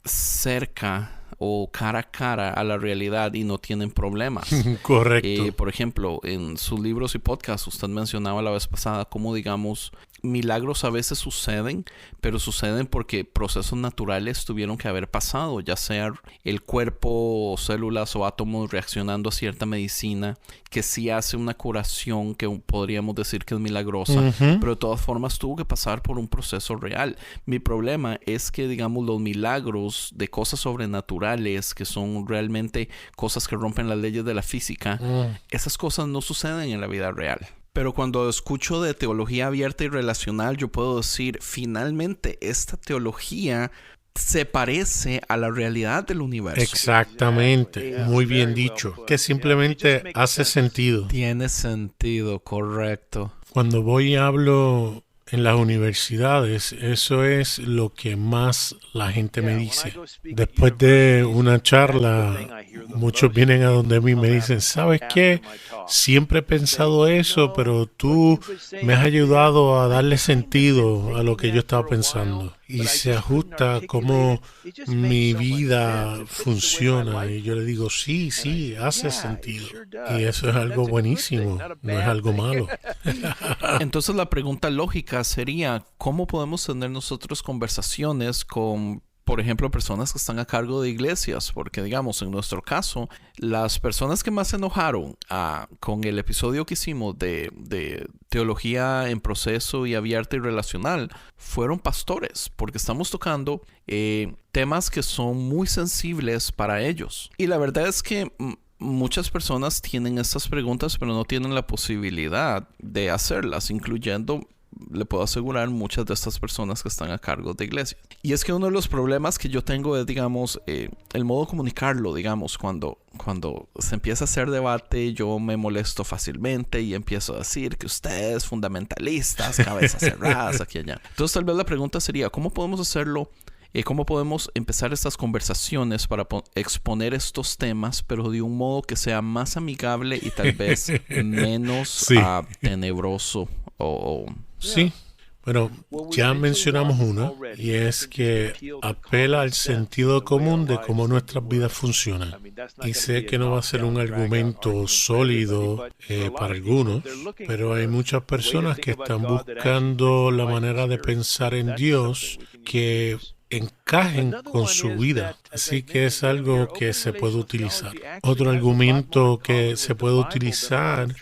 cerca o cara a cara a la realidad y no tienen problemas.
Correcto.
Por ejemplo, en sus libros y podcasts, usted mencionaba la vez pasada cómo, digamos, milagros a veces suceden, pero suceden porque procesos naturales tuvieron que haber pasado, ya sea el cuerpo, células o átomos reaccionando a cierta medicina que sí hace una curación que podríamos decir que es milagrosa, pero de todas formas tuvo que pasar por un proceso real. Mi problema es que, digamos, los milagros de cosas sobrenaturales, que son realmente cosas que rompen las leyes de la física, esas cosas no suceden en la vida real. Pero cuando escucho de teología abierta y relacional, yo puedo decir, finalmente, esta teología se parece a la realidad del universo.
Exactamente, muy bien dicho, que simplemente hace sentido.
Tiene sentido, correcto.
Cuando voy y hablo en las universidades, eso es lo que más la gente me dice. Después de una charla, muchos vienen a donde mí y me dicen, ¿sabes qué? siempre he pensado eso, pero tú me has ayudado a darle sentido a lo que yo estaba pensando. Y se ajusta a cómo mi vida funciona. Y yo le digo, sí, hace sentido. Y eso es algo buenísimo, no es algo malo.
Entonces la pregunta lógica sería, ¿cómo podemos tener nosotros conversaciones con, por ejemplo, personas que están a cargo de iglesias? Porque, digamos, en nuestro caso, las personas que más se enojaron con el episodio que hicimos de teología en proceso y abierta y relacional fueron pastores, porque estamos tocando temas que son muy sensibles para ellos. Y la verdad es que muchas personas tienen estas preguntas, pero no tienen la posibilidad de hacerlas, incluyendo, le puedo asegurar, muchas de estas personas que están a cargo de iglesia. Y es que uno de los problemas que yo tengo es, digamos, el modo de comunicarlo, digamos, cuando se empieza a hacer debate, yo me molesto fácilmente y empiezo a decir que ustedes fundamentalistas, cabezas cerradas, aquí y allá. Entonces tal vez la pregunta sería, ¿cómo podemos hacerlo? ¿Cómo podemos empezar estas conversaciones para exponer estos temas, pero de un modo que sea más amigable y tal vez menos tenebroso?
Sí, bueno, ya mencionamos una, y es que apela al sentido común de cómo nuestras vidas funcionan. Y sé que no va a ser un argumento sólido para algunos, pero hay muchas personas que están buscando la manera de pensar en Dios que encajen con su vida. Así que es algo que se puede utilizar. Otro argumento que se puede utilizar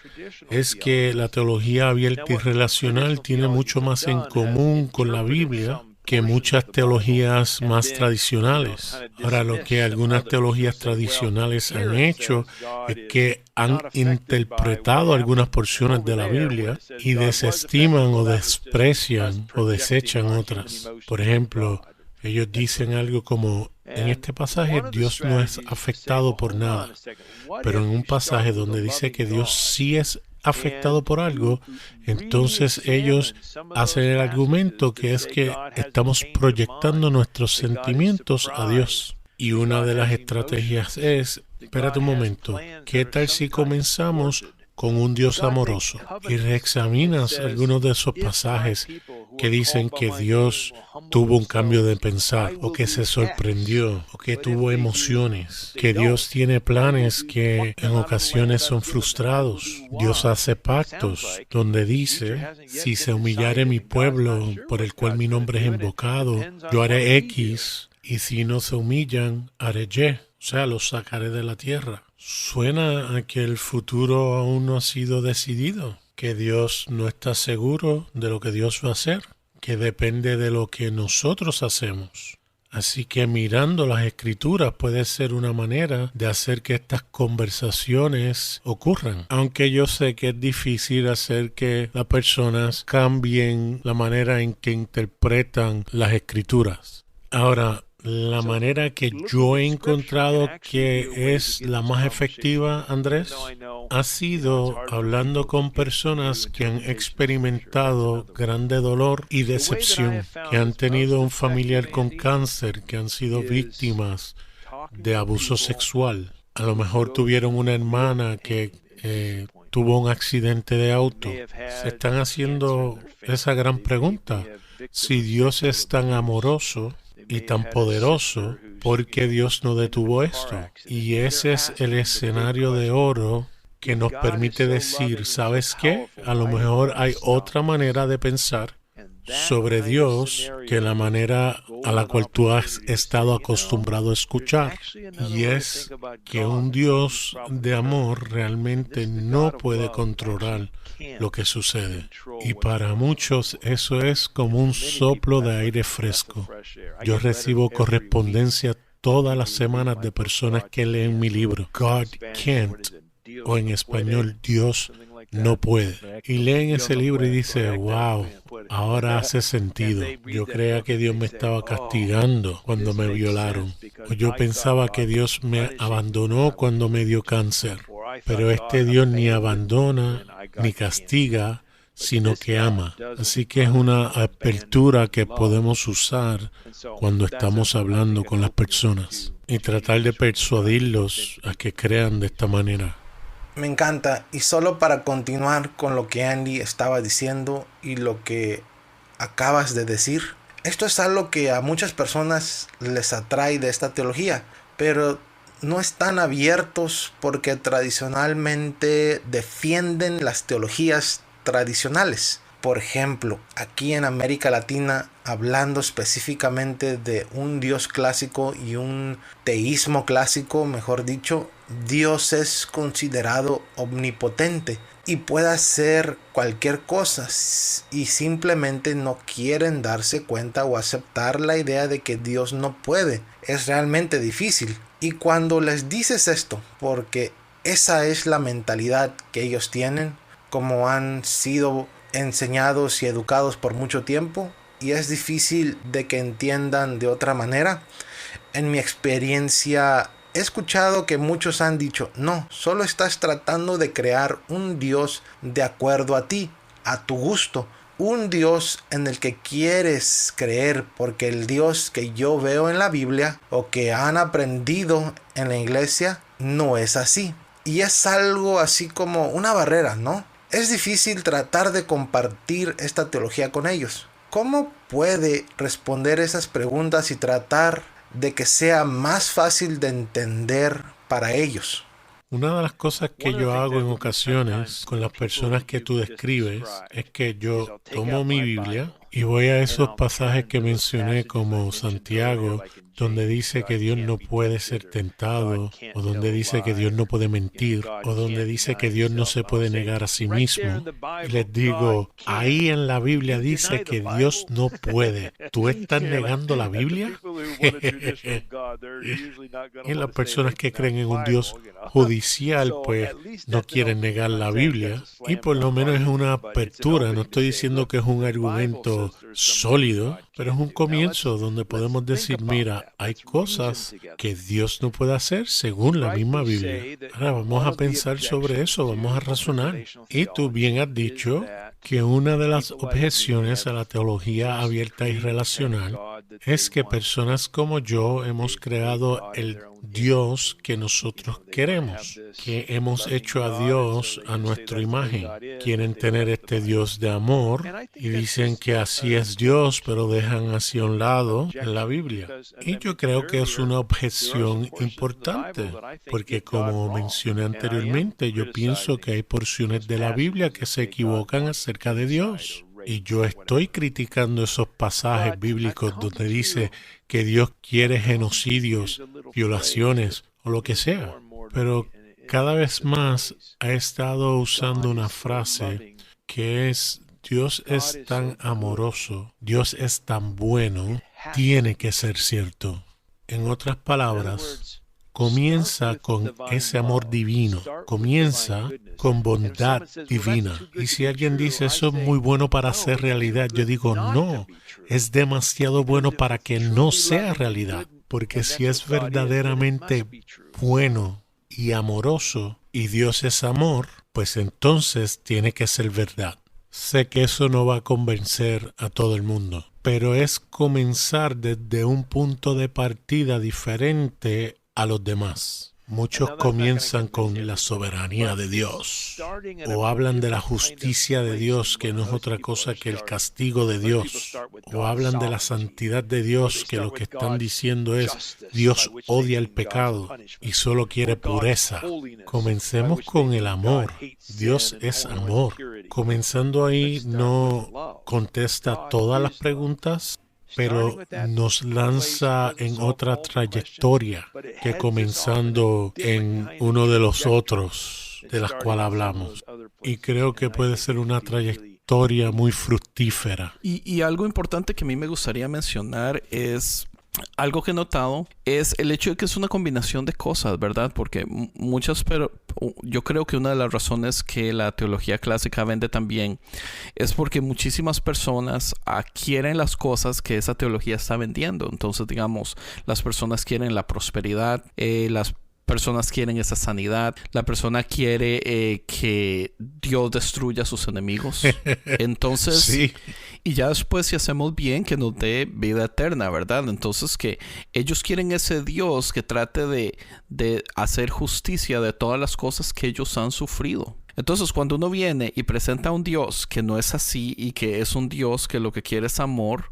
es que la teología abierta y relacional tiene mucho más en común con la Biblia que muchas teologías más tradicionales. Ahora, lo que algunas teologías tradicionales han hecho es que han interpretado algunas porciones de la Biblia y desestiman o desprecian o desechan otras. Por ejemplo, ellos dicen algo como, en este pasaje Dios no es afectado por nada, pero en un pasaje donde dice que Dios sí es afectado por algo, entonces ellos hacen el argumento que es que estamos proyectando nuestros sentimientos a Dios. Y una de las estrategias es, espérate un momento, ¿qué tal si comenzamos con un Dios amoroso? Y reexaminas algunos de esos pasajes que dicen que Dios tuvo un cambio de pensar, o que se sorprendió, o que tuvo emociones, que Dios tiene planes que en ocasiones son frustrados. Dios hace pactos donde dice, si se humillare mi pueblo por el cual mi nombre es invocado, yo haré X, y si no se humillan, haré Y. O sea, los sacaré de la tierra. Suena a que el futuro aún no ha sido decidido, que Dios no está seguro de lo que Dios va a hacer, que depende de lo que nosotros hacemos. Así que mirando las Escrituras puede ser una manera de hacer que estas conversaciones ocurran. Aunque yo sé que es difícil hacer que las personas cambien la manera en que interpretan las Escrituras. Ahora, la manera que yo he encontrado que es la más efectiva, Andrés, ha sido hablando con personas que han experimentado grande dolor y decepción, que han tenido un familiar con cáncer, que han sido víctimas de abuso sexual. A lo mejor tuvieron una hermana que tuvo un accidente de auto. Se están haciendo esa gran pregunta. Si Dios es tan amoroso y tan poderoso, ¿por qué Dios no detuvo esto? Y ese es el escenario de oro que nos permite decir, ¿sabes qué? A lo mejor hay otra manera de pensar sobre Dios que la manera a la cual tú has estado acostumbrado a escuchar. Y es que un Dios de amor realmente no puede controlar lo que sucede. Y para muchos eso es como un soplo de aire fresco. Yo recibo correspondencia todas las semanas de personas que leen mi libro, God Can't, o en español, Dios no puede. Y leen ese libro y dicen, wow, ahora hace sentido. Yo creía que Dios me estaba castigando cuando me violaron. O yo pensaba que Dios me abandonó cuando me dio cáncer. Pero este Dios ni abandona ni castiga, sino que ama. Así que es una apertura que podemos usar cuando estamos hablando con las personas y tratar de persuadirlos a que crean de esta manera.
Me encanta. Y solo para continuar con lo que Andy estaba diciendo y lo que acabas de decir, esto es algo que a muchas personas les atrae de esta teología, pero no están abiertos porque tradicionalmente defienden las teologías tradicionales. Por ejemplo, aquí en América Latina, hablando específicamente de un Dios clásico y un teísmo clásico, mejor dicho, Dios es considerado omnipotente y puede hacer cualquier cosa, y simplemente no quieren darse cuenta o aceptar la idea de que Dios no puede. Es realmente difícil. Y cuando les dices esto, porque esa es la mentalidad que ellos tienen, como han sido enseñados y educados por mucho tiempo, y es difícil de que entiendan de otra manera. En mi experiencia he escuchado que muchos han dicho: no, solo estás tratando de crear un Dios de acuerdo a ti, a tu gusto, un Dios en el que quieres creer, porque el Dios que yo veo en la Biblia o que han aprendido en la iglesia no es así. Y es algo así como una barrera, ¿no? Es difícil tratar de compartir esta teología con ellos. ¿Cómo puede responder esas preguntas y tratar de que sea más fácil de entender para ellos?
Una de las cosas que yo hago en ocasiones con las personas que tú describes es que yo tomo mi Biblia y voy a esos pasajes que mencioné como Santiago, donde dice que Dios no puede ser tentado, o donde dice que Dios no puede mentir, o donde dice que Dios no se puede negar a sí mismo. Y les digo, ahí en la Biblia dice que Dios no puede. ¿Tú estás negando la Biblia? Y las personas que creen en un Dios judicial, pues no quieren negar la Biblia. Y por lo menos es una apertura. No estoy diciendo que es un argumento sólido, pero es un comienzo donde podemos decir, mira, hay cosas que Dios no puede hacer según la misma Biblia. Ahora vamos a pensar sobre eso, vamos a razonar. Y tú bien has dicho que una de las objeciones a la teología abierta y relacional es que personas como yo hemos creado el Dios que nosotros queremos, que hemos hecho a Dios a nuestra imagen. Quieren tener este Dios de amor y dicen que así es Dios, pero dejan hacia un lado en la Biblia. Y yo creo que es una objeción importante, porque como mencioné anteriormente, yo pienso que hay porciones de la Biblia que se equivocan acerca de Dios. Y yo estoy criticando esos pasajes bíblicos donde dice que Dios quiere genocidios, violaciones o lo que sea. Pero cada vez más ha estado usando una frase que es: Dios es tan amoroso, Dios es tan bueno, tiene que ser cierto. En otras palabras, comienza con ese amor divino, comienza con bondad divina. Y si alguien dice eso es muy bueno para ser realidad, yo digo no, es demasiado bueno para que no sea realidad. Porque si es verdaderamente bueno y amoroso y Dios es amor, pues entonces tiene que ser verdad. Sé que eso no va a convencer a todo el mundo, pero es comenzar desde un punto de partida diferente a los demás. Muchos comienzan con la soberanía de Dios o hablan de la justicia de Dios, que no es otra cosa que el castigo de Dios, o hablan de la santidad de Dios, que lo que están diciendo es Dios odia el pecado y solo quiere pureza. Comencemos con el amor. Dios es amor. Comenzando ahí no contesta todas las preguntas, pero nos lanza en otra trayectoria que comenzando en uno de los otros de las cuales hablamos. Y creo que puede ser una trayectoria muy fructífera.
Y algo importante que a mí me gustaría mencionar es... Algo que he notado es el hecho de que es una combinación de cosas, ¿verdad? Porque yo creo que una de las razones que la teología clásica vende también es porque muchísimas personas quieren las cosas que esa teología está vendiendo. Entonces, digamos, las personas quieren la prosperidad, las personas quieren esa sanidad, la persona quiere que Dios destruya a sus enemigos. Entonces,
sí.
Y ya después si hacemos bien, que nos dé vida eterna, ¿verdad? Entonces que ellos quieren ese Dios que trate de hacer justicia de todas las cosas que ellos han sufrido. Entonces cuando uno viene y presenta a un Dios que no es así y que es un Dios que lo que quiere es amor,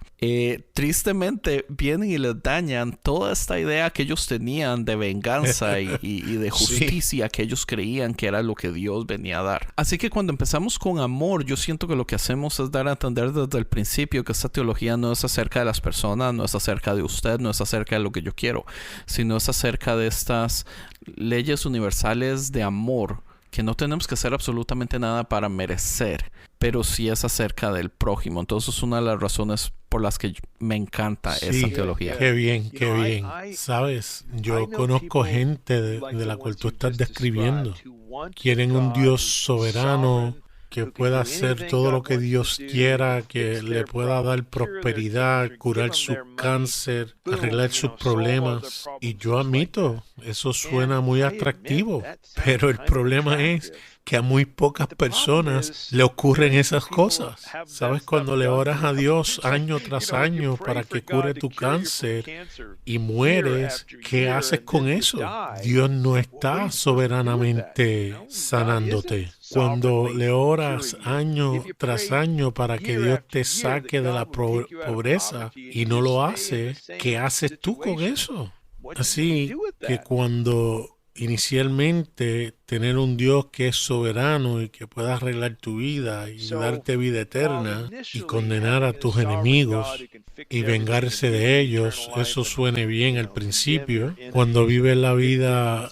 tristemente vienen y les dañan toda esta idea que ellos tenían de venganza y de justicia que ellos creían que era lo que Dios venía a dar. Así que cuando empezamos con amor, yo siento que lo que hacemos es dar a entender desde el principio que esta teología no es acerca de las personas, no es acerca de usted, no es acerca de lo que yo quiero, sino es acerca de estas leyes universales de amor que no tenemos que hacer absolutamente nada para merecer, pero sí es acerca del prójimo. Entonces es una de las razones por las que me encanta esa teología.
Qué bien, qué bien. Sabes, yo conozco gente de la cual tú estás describiendo. Quieren un Dios soberano que pueda hacer todo lo que Dios quiera, que le pueda dar prosperidad, curar su cáncer, arreglar sus problemas. Y yo admito, eso suena muy atractivo, pero el problema es que a muy pocas personas le ocurren esas cosas. ¿Sabes? Cuando le oras a Dios año tras año para que cure tu cáncer y mueres, ¿qué haces con eso? Dios no está soberanamente sanándote. Cuando le oras año tras año para que Dios te saque de la pobreza y no lo hace, ¿qué haces tú con eso? Así que cuando inicialmente tener un Dios que es soberano y que pueda arreglar tu vida y darte vida eterna y condenar a tus enemigos y vengarse de ellos, eso suene bien al principio. Cuando vives la vida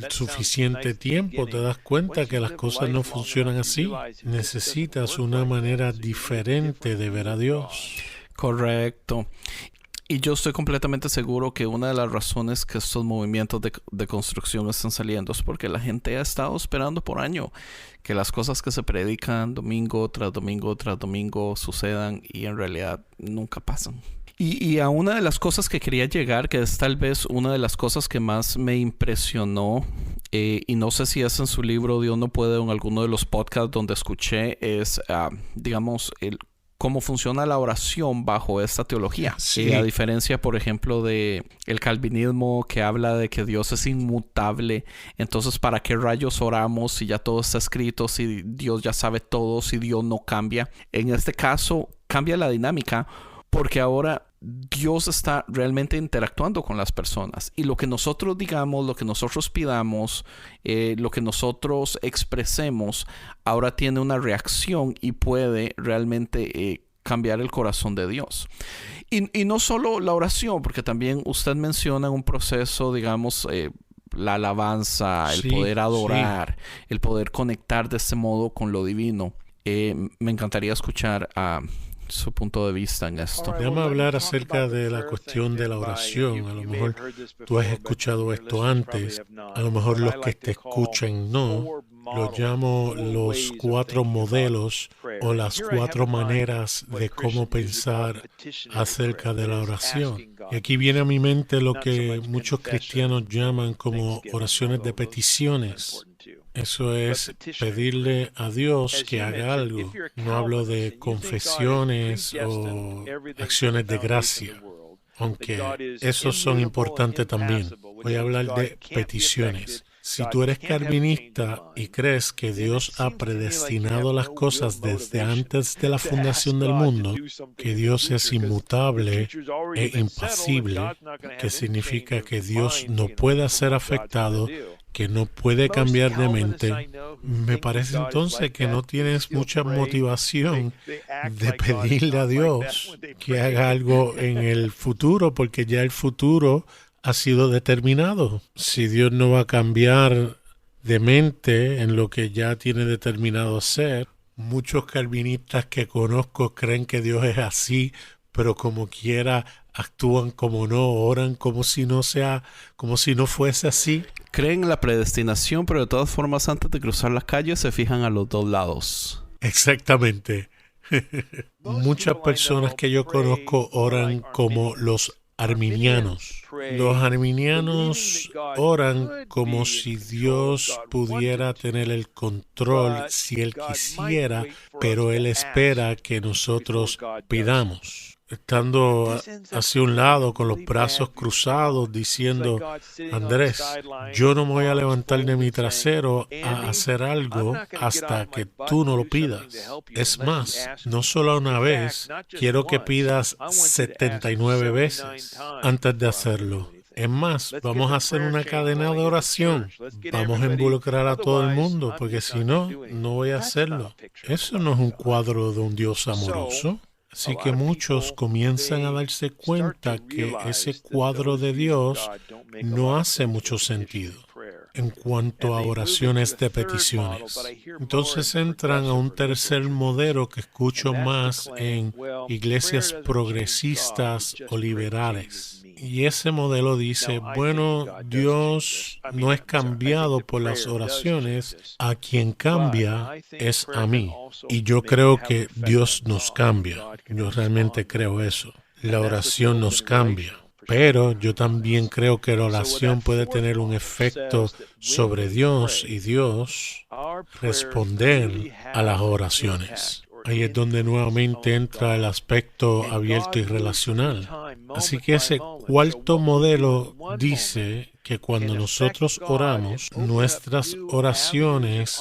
suficiente tiempo, te das cuenta que las cosas no funcionan así. Necesitas una manera diferente de ver a Dios.
Correcto. Y yo estoy completamente seguro que una de las razones que estos movimientos de construcción están saliendo es porque la gente ha estado esperando por año que las cosas que se predican domingo tras domingo tras domingo sucedan y en realidad nunca pasan. Y a una de las cosas que quería llegar, que es tal vez una de las cosas que más me impresionó, y no sé si es en su libro Dios no puede o en alguno de los podcasts donde escuché, es, digamos, cómo funciona la oración bajo esta teología.
Sí.
A diferencia, por ejemplo, de el calvinismo que habla de que Dios es inmutable. Entonces, ¿para qué rayos oramos si ya todo está escrito, si Dios ya sabe todo, si Dios no cambia? En este caso, cambia la dinámica porque ahora Dios está realmente interactuando con las personas. Y lo que nosotros digamos, lo que nosotros pidamos, lo que nosotros expresemos, ahora tiene una reacción y puede realmente cambiar el corazón de Dios. Y no solo la oración, porque también usted menciona un proceso, digamos, la alabanza, el poder adorar, el poder conectar de este modo con lo divino. Me encantaría escuchar su punto de vista en esto.
Déjame hablar acerca de la cuestión de la oración. A lo mejor tú has escuchado esto antes, a lo mejor los que te escuchan no. Lo llamo los 4 modelos o las 4 maneras de cómo pensar acerca de la oración. Y aquí viene a mi mente lo que muchos cristianos llaman como oraciones de peticiones. Eso es pedirle a Dios que haga algo. No hablo de confesiones o acciones de gracia, aunque esos son importantes también. Voy a hablar de peticiones. Si tú eres calvinista y crees que Dios ha predestinado las cosas desde antes de la fundación del mundo, que Dios es inmutable e impasible, que significa que Dios no puede ser afectado, que no puede cambiar de mente, me parece entonces que no tienes mucha motivación de pedirle a Dios que haga algo en el futuro, porque ya el futuro ha sido determinado. Si Dios no va a cambiar de mente en lo que ya tiene determinado ser, muchos calvinistas que conozco creen que Dios es así, pero como quiera actúan como no, oran como si no fuese así.
Creen en la predestinación, pero de todas formas antes de cruzar la calle se fijan a los dos lados.
Exactamente. Muchas personas que yo conozco oran como los arminianos. Los arminianos oran como si Dios pudiera tener el control si Él quisiera, pero Él espera que nosotros pidamos. Estando hacia un lado con los brazos cruzados diciendo, Andrés, yo no me voy a levantar de mi trasero a hacer algo hasta que tú no lo pidas. Es más, no solo una vez, quiero que pidas 79 veces antes de hacerlo. Es más, vamos a hacer una cadena de oración. Vamos a involucrar a todo el mundo, porque si no, no voy a hacerlo. Eso no es un cuadro de un Dios amoroso. Así que muchos comienzan a darse cuenta que ese cuadro de Dios no hace mucho sentido en cuanto a oraciones de peticiones. Entonces entran a un tercer modelo que escucho más en iglesias progresistas o liberales. Y ese modelo dice, bueno, Dios no es cambiado por las oraciones, a quien cambia es a mí. Y yo creo que Dios nos cambia. Yo realmente creo eso. La oración nos cambia. Pero yo también creo que la oración puede tener un efecto sobre Dios y Dios responder a las oraciones. Ahí es donde nuevamente entra el aspecto abierto y relacional. Así que ese cuarto modelo dice que cuando nosotros oramos, nuestras oraciones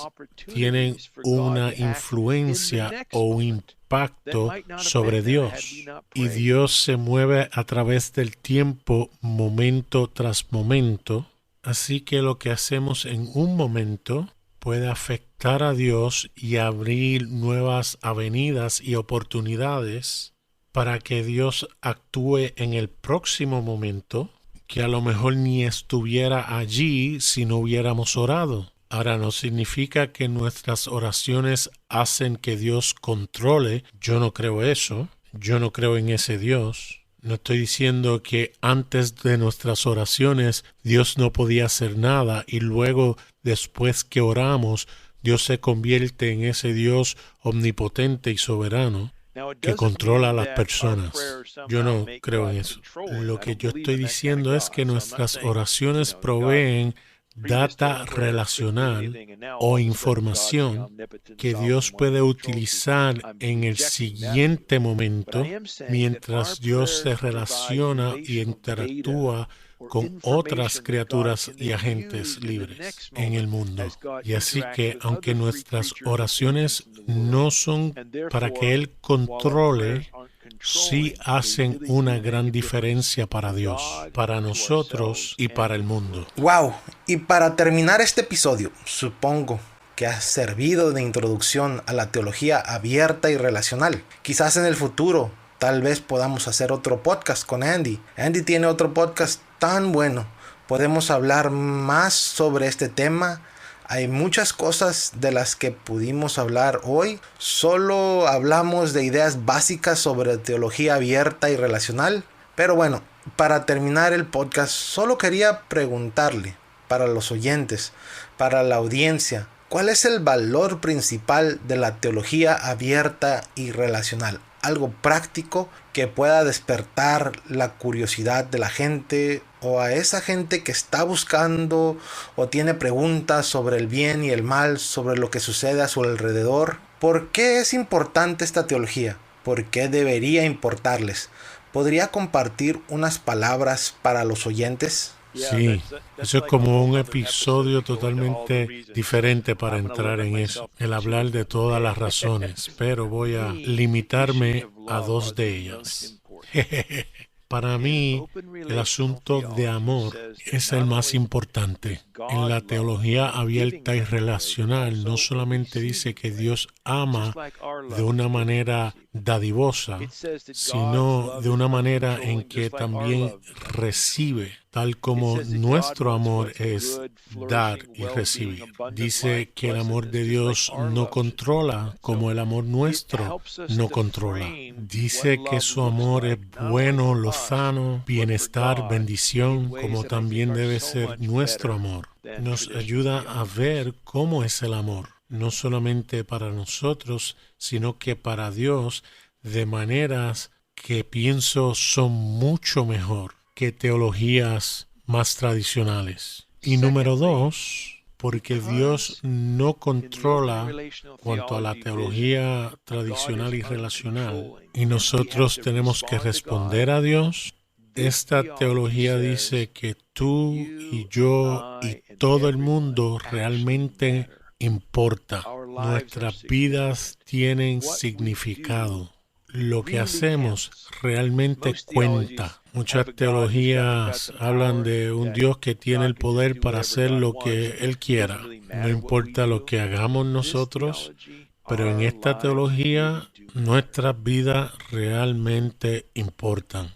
tienen una influencia o un impacto sobre Dios. Y Dios se mueve a través del tiempo, momento tras momento. Así que lo que hacemos en un momento puede afectar a Dios y abrir nuevas avenidas y oportunidades para que Dios actúe en el próximo momento, que a lo mejor ni estuviera allí si no hubiéramos orado. Ahora, no significa que nuestras oraciones hacen que Dios controle. Yo no creo eso. Yo no creo en ese Dios. No estoy diciendo que antes de nuestras oraciones Dios no podía hacer nada y luego, después que oramos, Dios se convierte en ese Dios omnipotente y soberano que controla a las personas. Yo no creo en eso. Lo que yo estoy diciendo es que nuestras oraciones proveen data relacional o información que Dios puede utilizar en el siguiente momento mientras Dios se relaciona y interactúa con otras criaturas y agentes libres en el mundo. Y así que, aunque nuestras oraciones no son para que Él controle, sí hacen una gran diferencia para Dios, para nosotros y para el mundo.
Wow, y para terminar este episodio, supongo que ha servido de introducción a la teología abierta y relacional. Quizás en el futuro tal vez podamos hacer otro podcast con Andy. Andy tiene otro podcast tan bueno. Podemos hablar más sobre este tema. Hay muchas cosas de las que pudimos hablar hoy. Solo hablamos de ideas básicas sobre teología abierta y relacional. Pero bueno, para terminar el podcast, solo quería preguntarle para los oyentes, para la audiencia, ¿cuál es el valor principal de la teología abierta y relacional? Algo práctico que pueda despertar la curiosidad de la gente o a esa gente que está buscando o tiene preguntas sobre el bien y el mal, sobre lo que sucede a su alrededor. ¿Por qué es importante esta teología? ¿Por qué debería importarles? ¿Podría compartir unas palabras para los oyentes?
Sí, eso es como un episodio totalmente diferente para entrar en eso, el hablar de todas las razones, pero voy a limitarme a dos de ellas. Para mí, el asunto de amor es el más importante. En la teología abierta y relacional no solamente dice que Dios ama de una manera dadivosa, sino de una manera en que también recibe, tal como nuestro amor es dar y recibir. Dice que el amor de Dios no controla como el amor nuestro no controla. Dice que su amor es bueno, lozano, bienestar, bendición, como también debe ser nuestro amor. Nos ayuda a ver cómo es el amor, no solamente para nosotros, sino que para Dios, de maneras que pienso son mucho mejor que teologías más tradicionales. Y número 2, porque Dios no controla cuanto a la teología tradicional y relacional, y nosotros tenemos que responder a Dios. Esta teología dice que tú y yo y todo el mundo realmente importa. Nuestras vidas tienen significado. Lo que hacemos realmente cuenta. Muchas teologías hablan de un Dios que tiene el poder para hacer lo que Él quiera. No importa lo que hagamos nosotros, pero en esta teología nuestras vidas realmente importan.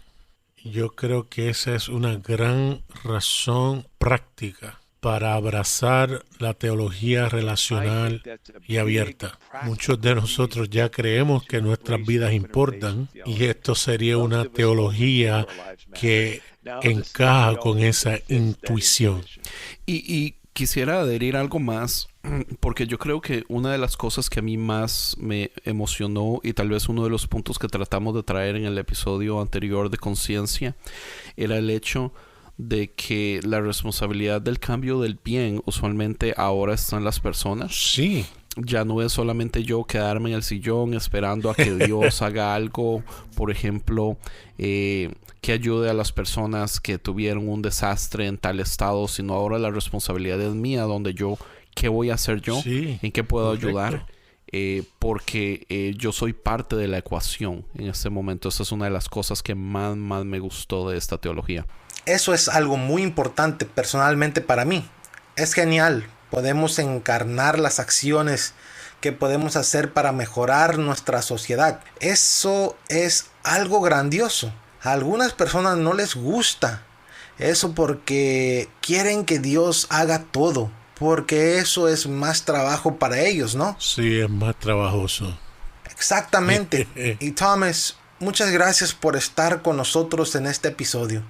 Yo creo que esa es una gran razón práctica para abrazar la teología relacional y abierta. Muchos de nosotros ya creemos que nuestras vidas importan y esto sería una teología que encaja con esa intuición.
Y quisiera adherir algo más, porque yo creo que una de las cosas que a mí más me emocionó y tal vez uno de los puntos que tratamos de traer en el episodio anterior de Conciencia era el hecho de que la responsabilidad del cambio del bien usualmente ahora está en las personas.
Sí.
Ya no es solamente yo quedarme en el sillón esperando a que Dios haga algo, por ejemplo, que ayude a las personas que tuvieron un desastre en tal estado, sino ahora la responsabilidad es mía, donde yo, ¿qué voy a hacer yo?
Sí,
¿En qué puedo
correcto.
ayudar? Porque yo soy parte de la ecuación en este momento. Esa es una de las cosas que más me gustó de esta teología.
Eso es algo muy importante personalmente para mí. Es genial. Podemos encarnar las acciones que podemos hacer para mejorar nuestra sociedad. Eso es algo grandioso. A algunas personas no les gusta eso porque quieren que Dios haga todo. Porque eso es más trabajo para ellos, ¿no?
Sí, es más trabajoso.
Exactamente. Y Thomas, muchas gracias por estar con nosotros en este episodio.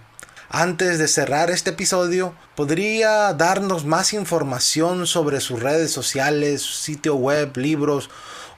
Antes de cerrar este episodio, ¿podría darnos más información sobre sus redes sociales, su sitio web, libros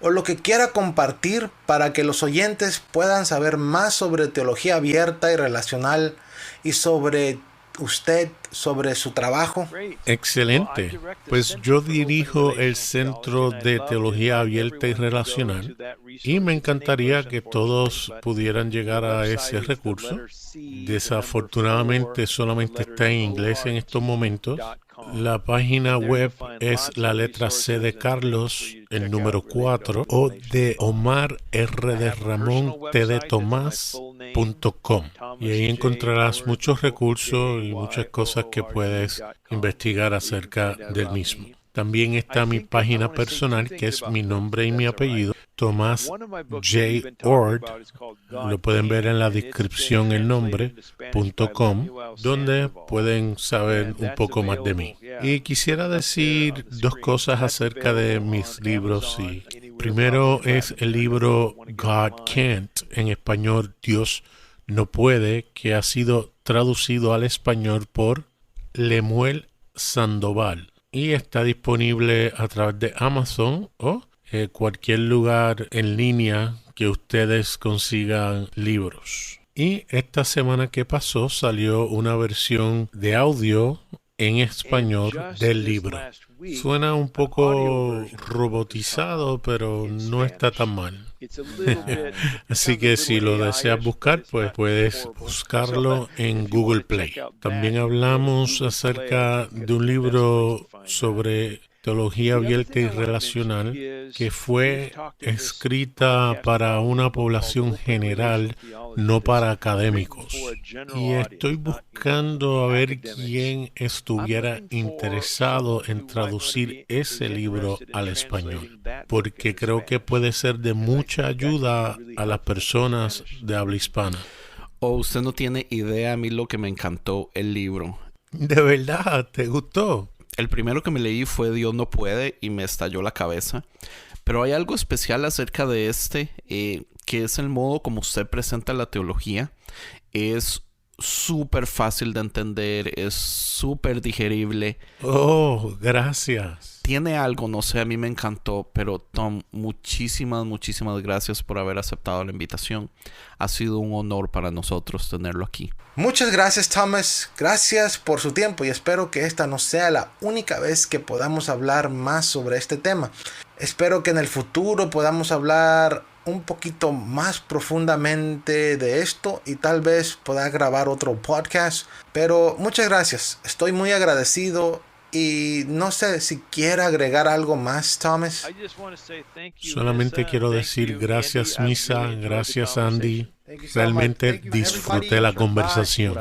o lo que quiera compartir para que los oyentes puedan saber más sobre teología abierta y relacional y sobre usted, sobre su trabajo?
Excelente. Pues yo dirijo el Centro de Teología Abierta y Relacional y me encantaría que todos pudieran llegar a ese recurso. Desafortunadamente solamente está en inglés en estos momentos. La página web es la letra C de Carlos, el número 4, o de Omar R. de Ramón T. de Tomás.com. Y ahí encontrarás muchos recursos y muchas cosas que puedes investigar acerca del mismo. También está mi página personal, que es mi nombre y mi apellido, Thomas J. Oord. Lo pueden ver en la descripción el nombre.com, donde pueden saber un poco más de mí. Y quisiera decir dos cosas acerca de mis libros. Primero es el libro God Can't, en español Dios no puede, que ha sido traducido al español por Lemuel Sandoval. Y está disponible a través de Amazon o cualquier lugar en línea que ustedes consigan libros. Y esta semana que pasó salió una versión de audio en español del libro. Suena un poco robotizado, pero no está tan mal. Así que si lo deseas buscar, pues puedes buscarlo en Google Play. También hablamos acerca de un libro sobre teología abierta y relacional que fue escrita para una población general, no para académicos. Y estoy buscando a ver quién estuviera interesado en traducir ese libro al español, porque creo que puede ser de mucha ayuda a las personas de habla hispana.
O usted no tiene idea, a mí lo que me encantó el libro.
¿De verdad? ¿Te gustó?
El primero que me leí fue Dios no puede y me estalló la cabeza. Pero hay algo especial acerca de que es el modo como usted presenta la teología. Es súper fácil de entender, es súper digerible.
Oh, gracias.
Tiene algo, no sé, a mí me encantó, pero Tom, muchísimas gracias por haber aceptado la invitación. Ha sido un honor para nosotros tenerlo aquí.
Muchas gracias, Thomas. Gracias por su tiempo y espero que esta no sea la única vez que podamos hablar más sobre este tema. Espero que en el futuro podamos hablar un poquito más profundamente de esto y tal vez pueda grabar otro podcast. Pero muchas gracias. Estoy muy agradecido. Y no sé si quiere agregar algo más, Thomas.
Solamente quiero decir gracias, Misa, gracias, Andy. Realmente disfruté la conversación.